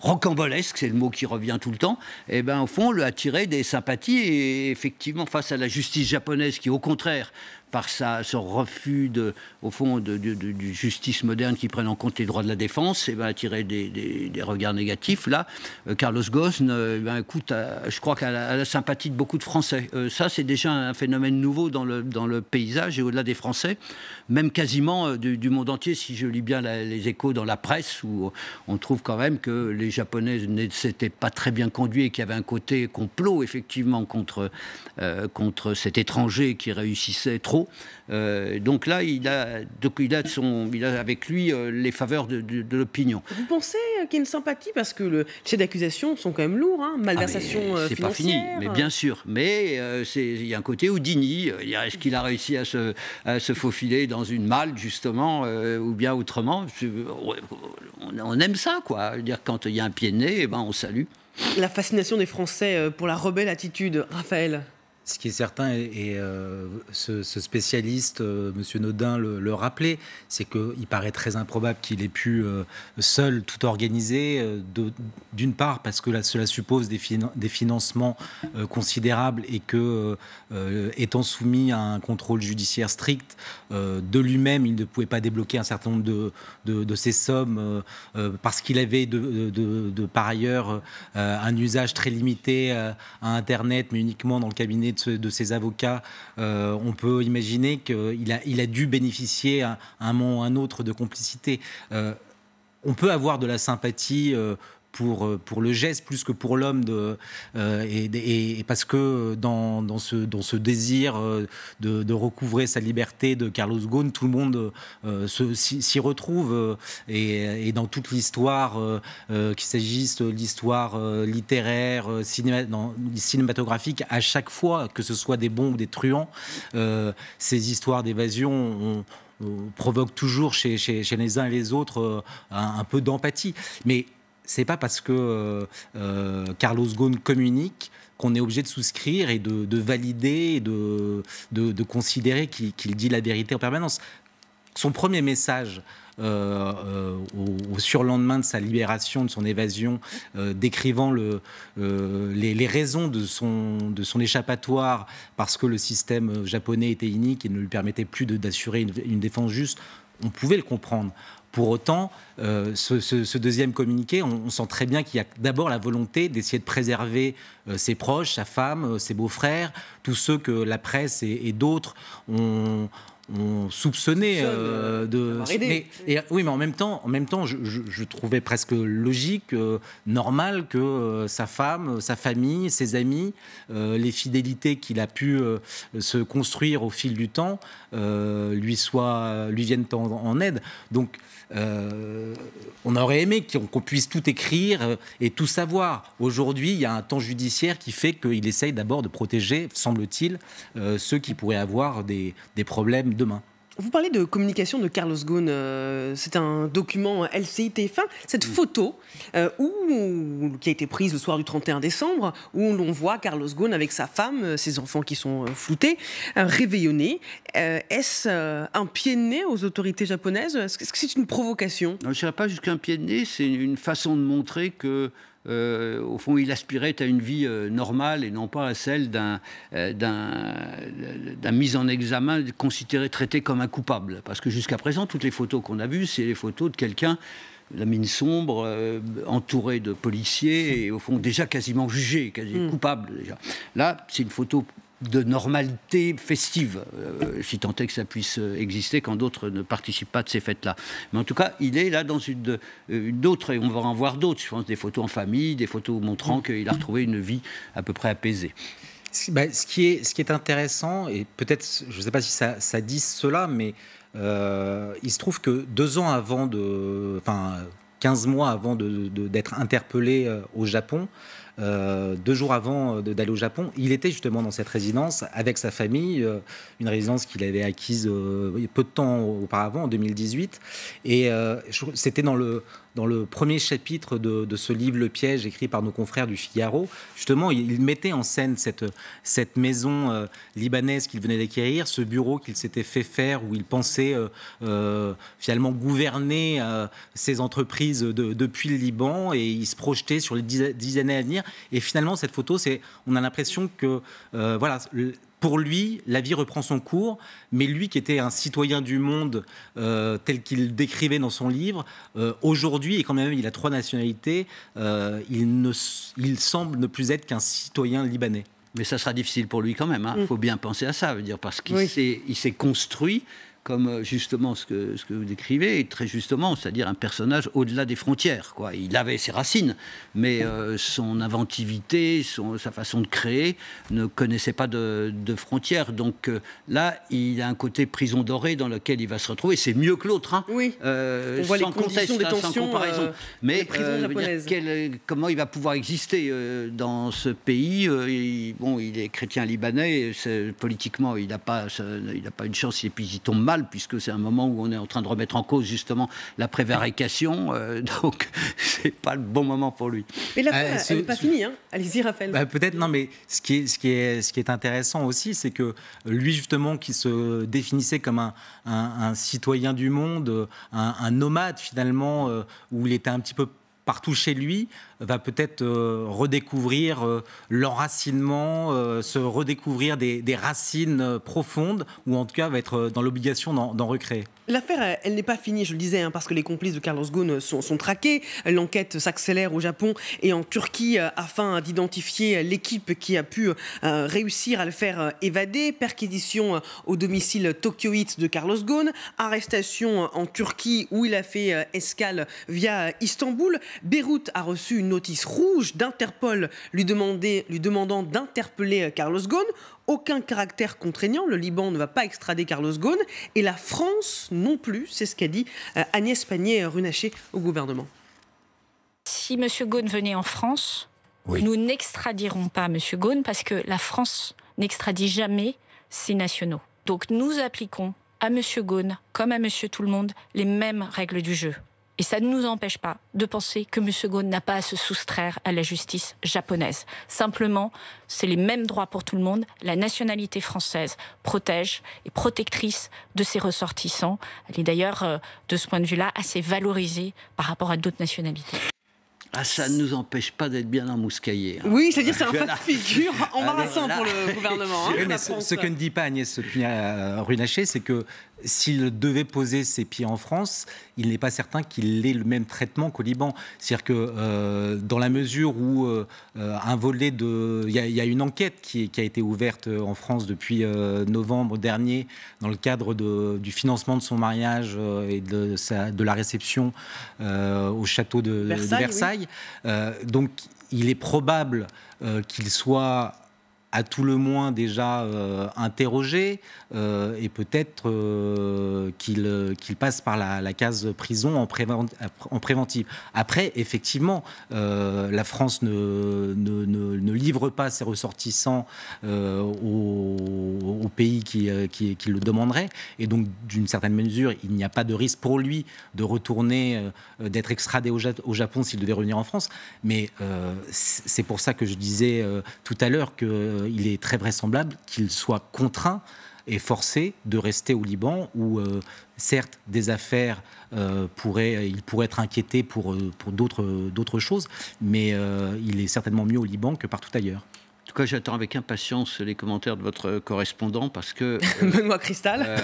rocambolesque, c'est le mot qui revient tout le temps, et ben, au fond, le attirait des sympathies, et effectivement, face à la justice japonaise, qui, au contraire, par son refus au fond, du justice moderne qui prenne en compte les droits de la défense, et ben, attirer des regards négatifs. Là, Carlos Ghosn, écoute, je crois qu'elle a la sympathie de beaucoup de Français. Ça, c'est déjà un phénomène nouveau dans le paysage, et au-delà des Français, même quasiment du monde entier, si je lis bien les échos dans la presse, où on trouve quand même que les Japonais ne s'étaient pas très bien conduits, et qu'il y avait un côté complot, effectivement, contre cet étranger qui réussissait trop. Donc là, il a avec lui les faveurs de l'opinion. Vous pensez qu'il y a une sympathie, parce que les chefs d'accusation sont quand même lourds, hein, malversation financière. C'est pas fini, mais bien sûr. Mais il y a un côté Houdini. Est-ce qu'il a réussi à se faufiler dans une malle, justement, ou bien autrement? On aime ça, quoi. Je veux dire, quand il y a un pied de nez, on salue. La fascination des Français pour la rebelle attitude, Raphaël. Ce qui est certain, et ce spécialiste, M. Nodin, le rappelait, c'est qu'il paraît très improbable qu'il ait pu seul tout organiser, d'une part parce que cela suppose des financements considérables et que, étant soumis à un contrôle judiciaire strict, de lui-même, il ne pouvait pas débloquer un certain nombre de ces sommes parce qu'il avait par ailleurs un usage très limité à Internet, mais uniquement dans le cabinet de ses avocats. On peut imaginer qu'il a dû bénéficier à un moment ou à un autre de complicité. On peut avoir de la sympathie pour le geste plus que pour l'homme, et parce que dans ce désir de recouvrer sa liberté de Carlos Ghosn, tout le monde s'y retrouve, et dans toute l'histoire, qu'il s'agisse de l'histoire littéraire, cinématographique, à chaque fois, que ce soit des bons ou des truands, ces histoires d'évasion provoquent toujours chez les uns et les autres un peu d'empathie. Mais c'est pas parce que Carlos Ghosn communique qu'on est obligé de souscrire et de valider et de considérer qu'il dit la vérité en permanence. Son premier message au surlendemain de sa libération, de son évasion, décrivant les raisons de son échappatoire, parce que le système japonais était inique et ne lui permettait plus d'assurer une défense juste, on pouvait le comprendre. Pour autant, ce deuxième communiqué, on sent très bien qu'il y a d'abord la volonté d'essayer de préserver ses proches, sa femme, ses beaux-frères, tous ceux que la presse et d'autres ont soupçonné oui, mais en même temps, je trouvais presque logique, normal que sa femme, sa famille, ses amis, les fidélités qu'il a pu se construire au fil du temps, lui viennent en aide. Donc, on aurait aimé qu'on puisse tout écrire et tout savoir. Aujourd'hui, il y a un temps judiciaire qui fait qu'il essaye d'abord de protéger, semble-t-il, ceux qui pourraient avoir des problèmes demain. Vous parlez de communication de Carlos Ghosn, c'est un document LCI TF1, cette photo qui a été prise le soir du 31 décembre, où l'on voit Carlos Ghosn avec sa femme, ses enfants qui sont floutés, réveillonnés. Est-ce un pied de nez aux autorités japonaises? Est-ce que c'est une provocation? Non, je ne dirais pas jusqu'à un pied de nez, c'est une façon de montrer que au fond, il aspirait à une vie normale et non pas à celle d'un mis en examen traité comme un coupable. Parce que jusqu'à présent, toutes les photos qu'on a vues, c'est les photos de quelqu'un, la mine sombre, entouré de policiers et au fond déjà quasiment jugé, quasi coupable déjà. Là, c'est une photo de normalité festive, si tant est que ça puisse exister quand d'autres ne participent pas de ces fêtes-là. Mais en tout cas, il est là dans une autre, et on va en voir d'autres, je pense, des photos en famille, des photos montrant qu'il a retrouvé une vie à peu près apaisée. Ce qui est intéressant, et peut-être, je ne sais pas si ça dit cela, mais il se trouve que 2 ans avant 15 mois avant d'être interpellé au Japon, 2 jours avant d'aller au Japon, il était justement dans cette résidence avec sa famille, une résidence qu'il avait acquise peu de temps auparavant, en 2018. Et c'était dans le premier chapitre de ce livre Le Piège, écrit par nos confrères du Figaro. Justement, il mettait en scène cette maison libanaise qu'il venait d'acquérir, ce bureau qu'il s'était fait faire, où il pensait finalement gouverner ses entreprises depuis le Liban, et il se projetait sur les 10 années à venir. Et finalement, cette photo, on a l'impression que pour lui, la vie reprend son cours, mais lui qui était un citoyen du monde tel qu'il décrivait dans son livre, aujourd'hui, et quand même il a 3 nationalités, il semble ne plus être qu'un citoyen libanais. Mais ça sera difficile pour lui quand même, hein. Faut bien penser à ça, parce qu'il s'est construit comme justement ce que vous décrivez, et très justement, c'est-à-dire un personnage au-delà des frontières, quoi. Il avait ses racines, mais son inventivité, sa façon de créer ne connaissait pas de frontières. Donc là, il a un côté prison dorée dans lequel il va se retrouver. C'est mieux que l'autre, hein. Oui. On voit les conditions de détention, sans comparaison. Mais comment il va pouvoir exister dans ce pays? Il est chrétien libanais, politiquement, il n'a pas une chance, et puis il tombe mal. mal, puisque c'est un moment où on est en train de remettre en cause justement la prévarication, donc c'est pas le bon moment pour lui. Mais l'affaire, elle n'est pas finie, hein. Allez-y, Raphaël. Peut-être, non, mais ce qui est intéressant aussi, c'est que lui, justement, qui se définissait comme un citoyen du monde, un nomade, finalement, où il était un petit peu partout chez lui, va peut-être redécouvrir l'enracinement, se redécouvrir des racines profondes, ou en tout cas va être dans l'obligation d'en recréer. L'affaire, elle n'est pas finie, je le disais, hein, parce que les complices de Carlos Ghosn sont traqués. L'enquête s'accélère au Japon et en Turquie afin d'identifier l'équipe qui a pu réussir à le faire évader. Perquisition au domicile tokyoïte de Carlos Ghosn, arrestation en Turquie où il a fait escale via Istanbul. Beyrouth a reçu une notice rouge d'Interpol lui demandant d'interpeller Carlos Ghosn. Aucun caractère contraignant, le Liban ne va pas extrader Carlos Ghosn et la France non plus, c'est ce qu'a dit Agnès Pannier-Runacher au gouvernement. Si M. Ghosn venait en France, nous n'extradirons pas M. Ghosn parce que la France n'extradie jamais ses nationaux. Donc nous appliquons à M. Ghosn, comme à M. Tout-le-Monde, les mêmes règles du jeu. Et ça ne nous empêche pas de penser que M. Ghosn n'a pas à se soustraire à la justice japonaise. Simplement, c'est les mêmes droits pour tout le monde. La nationalité française protège et protectrice de ses ressortissants. Elle est d'ailleurs, de ce point de vue-là, assez valorisée par rapport à d'autres nationalités. Ça ne nous empêche pas d'être bien embrouscaillés. Hein. Oui, c'est-à-dire c'est un cas de figure embarrassant pour le gouvernement. Hein, mais ce que ne dit pas Agnès Runacher, c'est que s'il devait poser ses pieds en France, il n'est pas certain qu'il ait le même traitement qu'au Liban. C'est-à-dire que dans la mesure où un volet de... Il y a une enquête qui a été ouverte en France depuis novembre dernier dans le cadre du financement de son mariage et de la réception au château de Versailles. Oui. Donc il est probable qu'il soit à tout le moins déjà interrogé et peut-être qu'il passe par la case prison en préventive. Après, effectivement, la France ne livre pas ses ressortissants au pays qui le demanderait. Et donc, d'une certaine mesure, il n'y a pas de risque pour lui de retourner, d'être extradé au Japon s'il devait revenir en France. Mais c'est pour ça que je disais tout à l'heure qu'il est très vraisemblable qu'il soit contraint et forcé de rester au Liban où, certes, des affaires, il pourrait être inquiété pour d'autres choses, mais il est certainement mieux au Liban que partout ailleurs. En tout cas, j'attends avec impatience les commentaires de votre correspondant parce que... Benoît Cristal,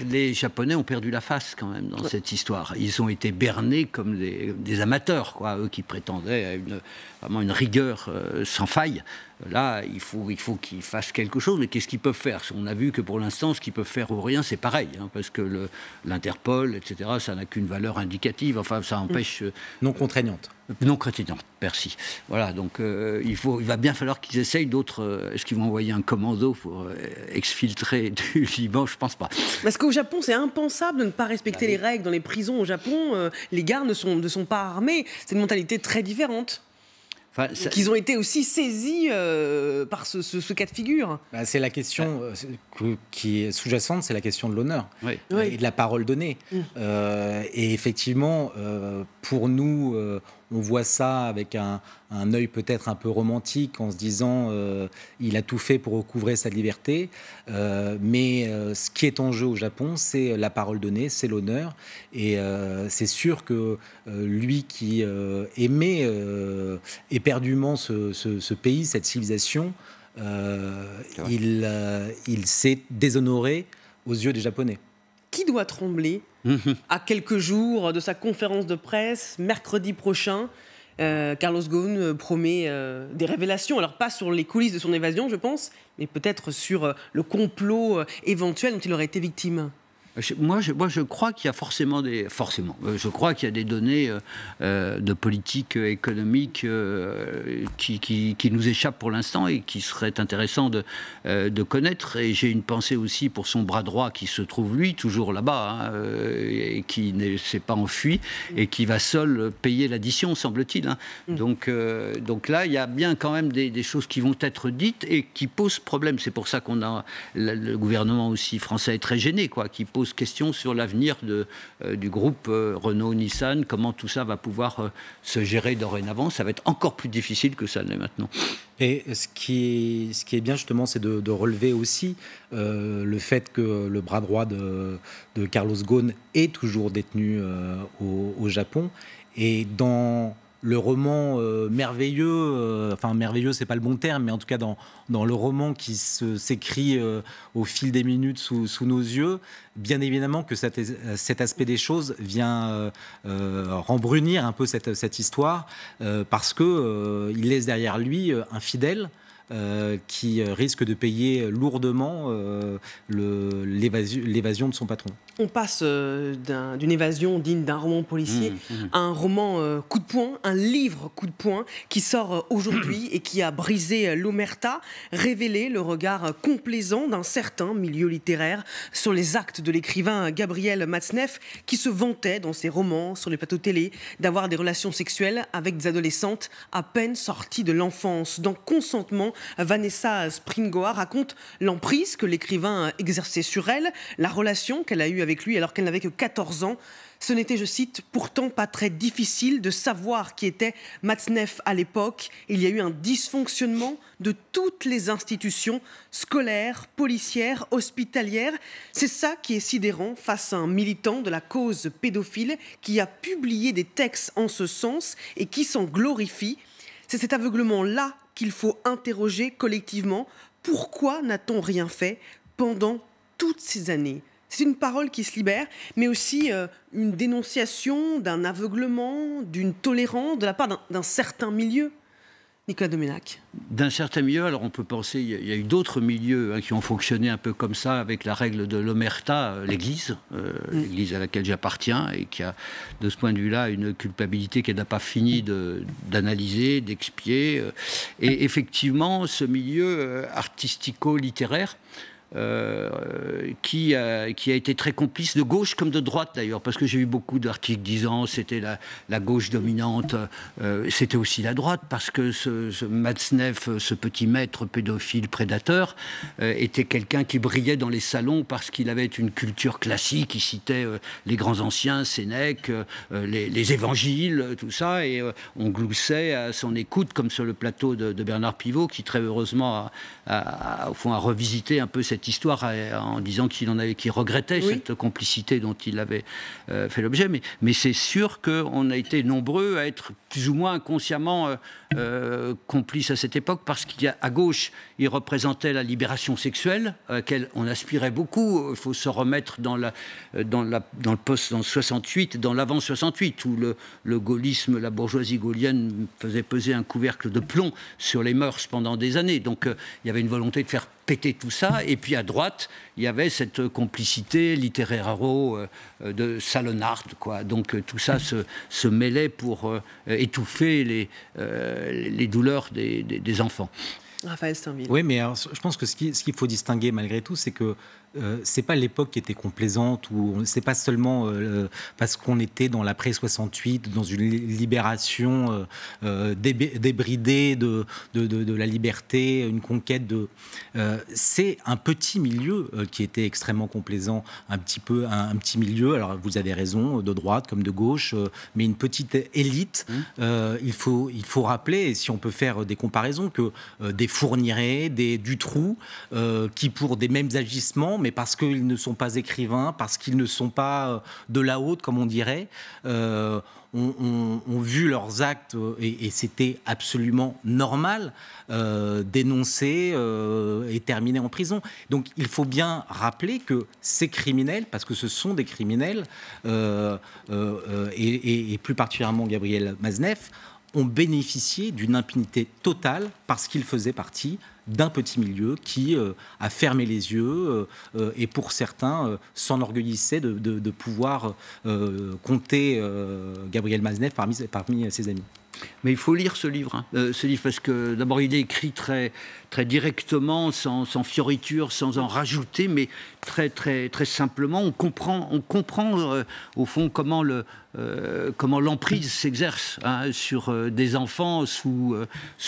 les Japonais ont perdu la face quand même dans cette histoire. Ils ont été bernés comme des amateurs, quoi, eux qui prétendaient à vraiment une rigueur sans faille. Là, il faut qu'ils fassent quelque chose, mais qu'est-ce qu'ils peuvent faire? On a vu que pour l'instant, ce qu'ils peuvent faire ou rien, c'est pareil, hein, parce que l'Interpol, etc., ça n'a qu'une valeur indicative, enfin, ça empêche... Non contraignante. Non contraignante, merci. Voilà, donc il va bien falloir qu'ils essayent d'autres... Est-ce qu'ils vont envoyer un commando pour exfiltrer du Liban? Je pense pas. Parce qu'au Japon, c'est impensable de ne pas respecter les règles. Dans les prisons au Japon, les gardes ne sont pas armés. C'est une mentalité très différente. Qu'ils ont été aussi saisis par ce cas de figure. C'est la question qui est sous-jacente, c'est la question de l'honneur et de la parole donnée. Et effectivement, pour nous, on voit ça avec un œil peut-être un peu romantique en se disant il a tout fait pour recouvrer sa liberté. Mais ce qui est en jeu au Japon, c'est la parole donnée, c'est l'honneur. Et c'est sûr que lui qui aimait éperdument ce pays, cette civilisation, il s'est déshonoré aux yeux des Japonais. Qui doit trembler à quelques jours de sa conférence de presse, mercredi prochain? Carlos Ghosn promet des révélations, alors pas sur les coulisses de son évasion, je pense, mais peut-être sur le complot éventuel dont il aurait été victime. Moi, je crois qu'il y a je crois qu'il y a des données de politique économique qui nous échappent pour l'instant et qui seraient intéressants de connaître. Et j'ai une pensée aussi pour son bras droit qui se trouve, lui, toujours là-bas, et qui ne s'est pas enfui et qui va seul payer l'addition, semble-t-il. Donc là, il y a bien quand même des choses qui vont être dites et qui posent problème. C'est pour ça qu'on a le gouvernement aussi français est très gêné, qui pose question sur l'avenir du groupe Renault-Nissan, comment tout ça va pouvoir se gérer dorénavant. Ça va être encore plus difficile que ça l'est maintenant. Et ce qui est bien justement, c'est de relever aussi le fait que le bras droit de Carlos Ghosn est toujours détenu au Japon. Et dans le roman merveilleux, enfin merveilleux c'est pas le bon terme, mais en tout cas dans le roman qui s'écrit au fil des minutes sous nos yeux, bien évidemment que cet aspect des choses vient rembrunir un peu cette histoire, parce que il laisse derrière lui un fidèle qui risque de payer lourdement l'évasion de son patron. On passe d'une évasion digne d'un roman policier à un roman coup de poing, un livre coup de poing qui sort aujourd'hui et qui a brisé l'omerta, révélé le regard complaisant d'un certain milieu littéraire sur les actes de l'écrivain Gabriel Matzneff, qui se vantait dans ses romans sur les plateaux télé d'avoir des relations sexuelles avec des adolescentes à peine sorties de l'enfance. Dans Consentement, Vanessa Springora raconte l'emprise que l'écrivain exerçait sur elle, la relation qu'elle a eue avec lui alors qu'elle n'avait que 14 ans. Ce n'était, je cite, pourtant pas très difficile de savoir qui était Matzneff à l'époque. Il y a eu un dysfonctionnement de toutes les institutions scolaires, policières, hospitalières. C'est ça qui est sidérant face à un militant de la cause pédophile qui a publié des textes en ce sens et qui s'en glorifie. C'est cet aveuglement-là qu'il faut interroger collectivement. Pourquoi n'a-t-on rien fait pendant toutes ces années ? C'est une parole qui se libère, mais aussi une dénonciation d'un aveuglement, d'une tolérance de la part d'un certain milieu. Nicolas Doménac. D'un certain milieu, alors on peut penser, il y a eu d'autres milieux qui ont fonctionné un peu comme ça, avec la règle de l'omerta, l'Église, l'Église à laquelle j'appartiens, et qui a, de ce point de vue-là, une culpabilité qu'elle n'a pas fini d'analyser, d'expier. Et effectivement, ce milieu artistico-littéraire, qui a été très complice de gauche comme de droite d'ailleurs, parce que j'ai eu beaucoup d'articles disant c'était la gauche dominante, c'était aussi la droite, parce que ce Matzneff, ce petit maître pédophile prédateur, était quelqu'un qui brillait dans les salons parce qu'il avait une culture classique, il citait les grands anciens, Sénèque, les évangiles, tout ça, et on gloussait à son écoute, comme sur le plateau de Bernard Pivot, qui très heureusement au fond, a revisité un peu cette histoire en disant qu'il regrettait cette complicité dont il avait fait l'objet. Mais c'est sûr qu'on a été nombreux à être plus ou moins inconsciemment complices à cette époque, parce qu'à gauche, il représentait la libération sexuelle, à laquelle on aspirait beaucoup. Il faut se remettre dans le 68, dans l'avant 68, où le gaullisme, la bourgeoisie gaulienne faisait peser un couvercle de plomb sur les mœurs pendant des années. Donc il y avait une volonté de faire péter tout ça. Et puis à droite, il y avait cette complicité littéraire de Salonard, quoi. Donc tout ça se mêlait pour étouffer les douleurs des enfants. Raphaël Steinville. Oui, mais alors, je pense que ce qu'il faut distinguer malgré tout, c'est que c'est pas l'époque qui était complaisante, ou c'est pas seulement parce qu'on était dans l'après 68, dans une libération débridée de la liberté, une conquête c'est un petit milieu qui était extrêmement complaisant, un petit milieu. Alors vous avez raison, de droite comme de gauche, mais une petite élite. Il faut rappeler, et si on peut faire des comparaisons, que des Fourniret, des Dutroux, qui pour des mêmes agissements, mais parce qu'ils ne sont pas écrivains, parce qu'ils ne sont pas de la haute, comme on dirait, ont vu leurs actes, et c'était absolument normal, dénoncés et terminés en prison. Donc il faut bien rappeler que ces criminels, parce que ce sont des criminels, et plus particulièrement Gabriel Matzneff, ont bénéficié d'une impunité totale parce qu'ils faisaient partie d'un petit milieu qui a fermé les yeux et pour certains s'enorgueillissait de pouvoir compter Gabriel Maznev parmi ses amis. Mais il faut lire ce livre, parce que d'abord il est écrit très, très directement, sans fioritures, sans en rajouter, mais très, très, très simplement. On comprend au fond comment l'emprise s'exerce sur des enfants sous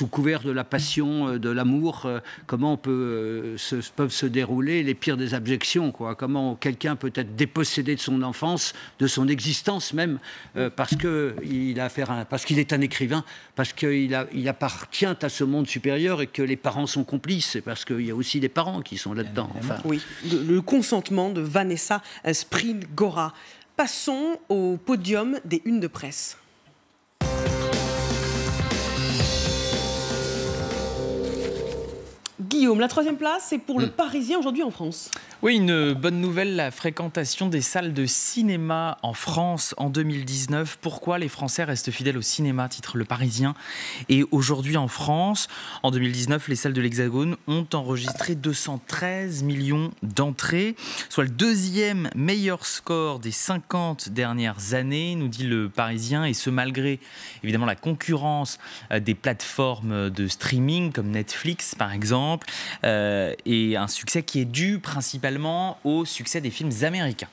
couvert de la passion, de l'amour, comment peuvent se dérouler les pires des abjections, quoi. Comment quelqu'un peut être dépossédé de son enfance, de son existence même, parce qu'il est un écrivain, parce qu'il appartient à ce monde supérieur et que les parents sont complices, et parce qu'il y a aussi des parents qui sont là-dedans. Enfin. Oui, le consentement de Vanessa Springora. Passons au podium des unes de presse. Guillaume, la troisième place, c'est pour le Parisien aujourd'hui en France. Oui, une bonne nouvelle, la fréquentation des salles de cinéma en France en 2019. Pourquoi les Français restent fidèles au cinéma, titre Le Parisien. Et aujourd'hui en France, en 2019, les salles de l'Hexagone ont enregistré 213 millions d'entrées, soit le deuxième meilleur score des 50 dernières années, nous dit Le Parisien, et ce malgré évidemment la concurrence des plateformes de streaming comme Netflix par exemple, et un succès qui est dû principalement au succès des films américains.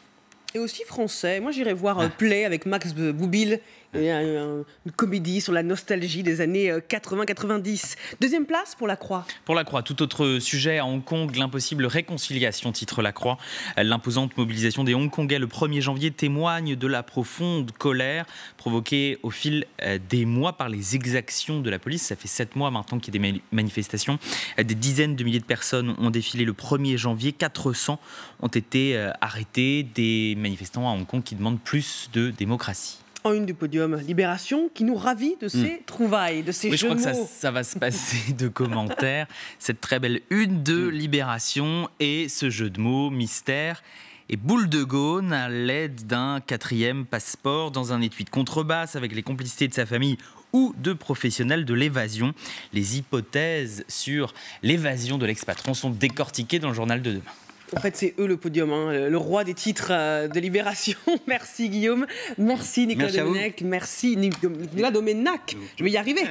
Et aussi français. Moi, j'irais voir Play avec Max Boublil, une comédie sur la nostalgie des années 80-90. Deuxième place pour La Croix. Pour La Croix, tout autre sujet à Hong Kong, l'impossible réconciliation, titre La Croix. L'imposante mobilisation des Hongkongais le 1er janvier témoigne de la profonde colère provoquée au fil des mois par les exactions de la police. Ça fait 7 mois maintenant qu'il y a des manifestations. Des dizaines de milliers de personnes ont défilé le 1er janvier. 400 ont été arrêtés. Des manifestants à Hong Kong qui demandent plus de démocratie. En une du podium, Libération, qui nous ravit de ses trouvailles, de ses jeux de mots. Je crois que ça va se passer de commentaires. Cette très belle une de Libération et ce jeu de mots mystère et boule de Gaune à l'aide d'un 4e passeport dans un étui de contrebasse avec les complicités de sa famille ou de professionnels de l'évasion. Les hypothèses sur l'évasion de l'ex-patron sont décortiquées dans le journal de demain. En fait, c'est eux le podium, le roi des titres de Libération. Merci Guillaume, merci Nicolas Domenech, merci Nicolas Domenech, je vais y arriver,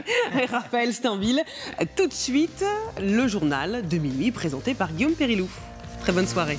Raphaël Steinville. Tout de suite, le journal de minuit présenté par Guillaume Périlou. Très bonne soirée.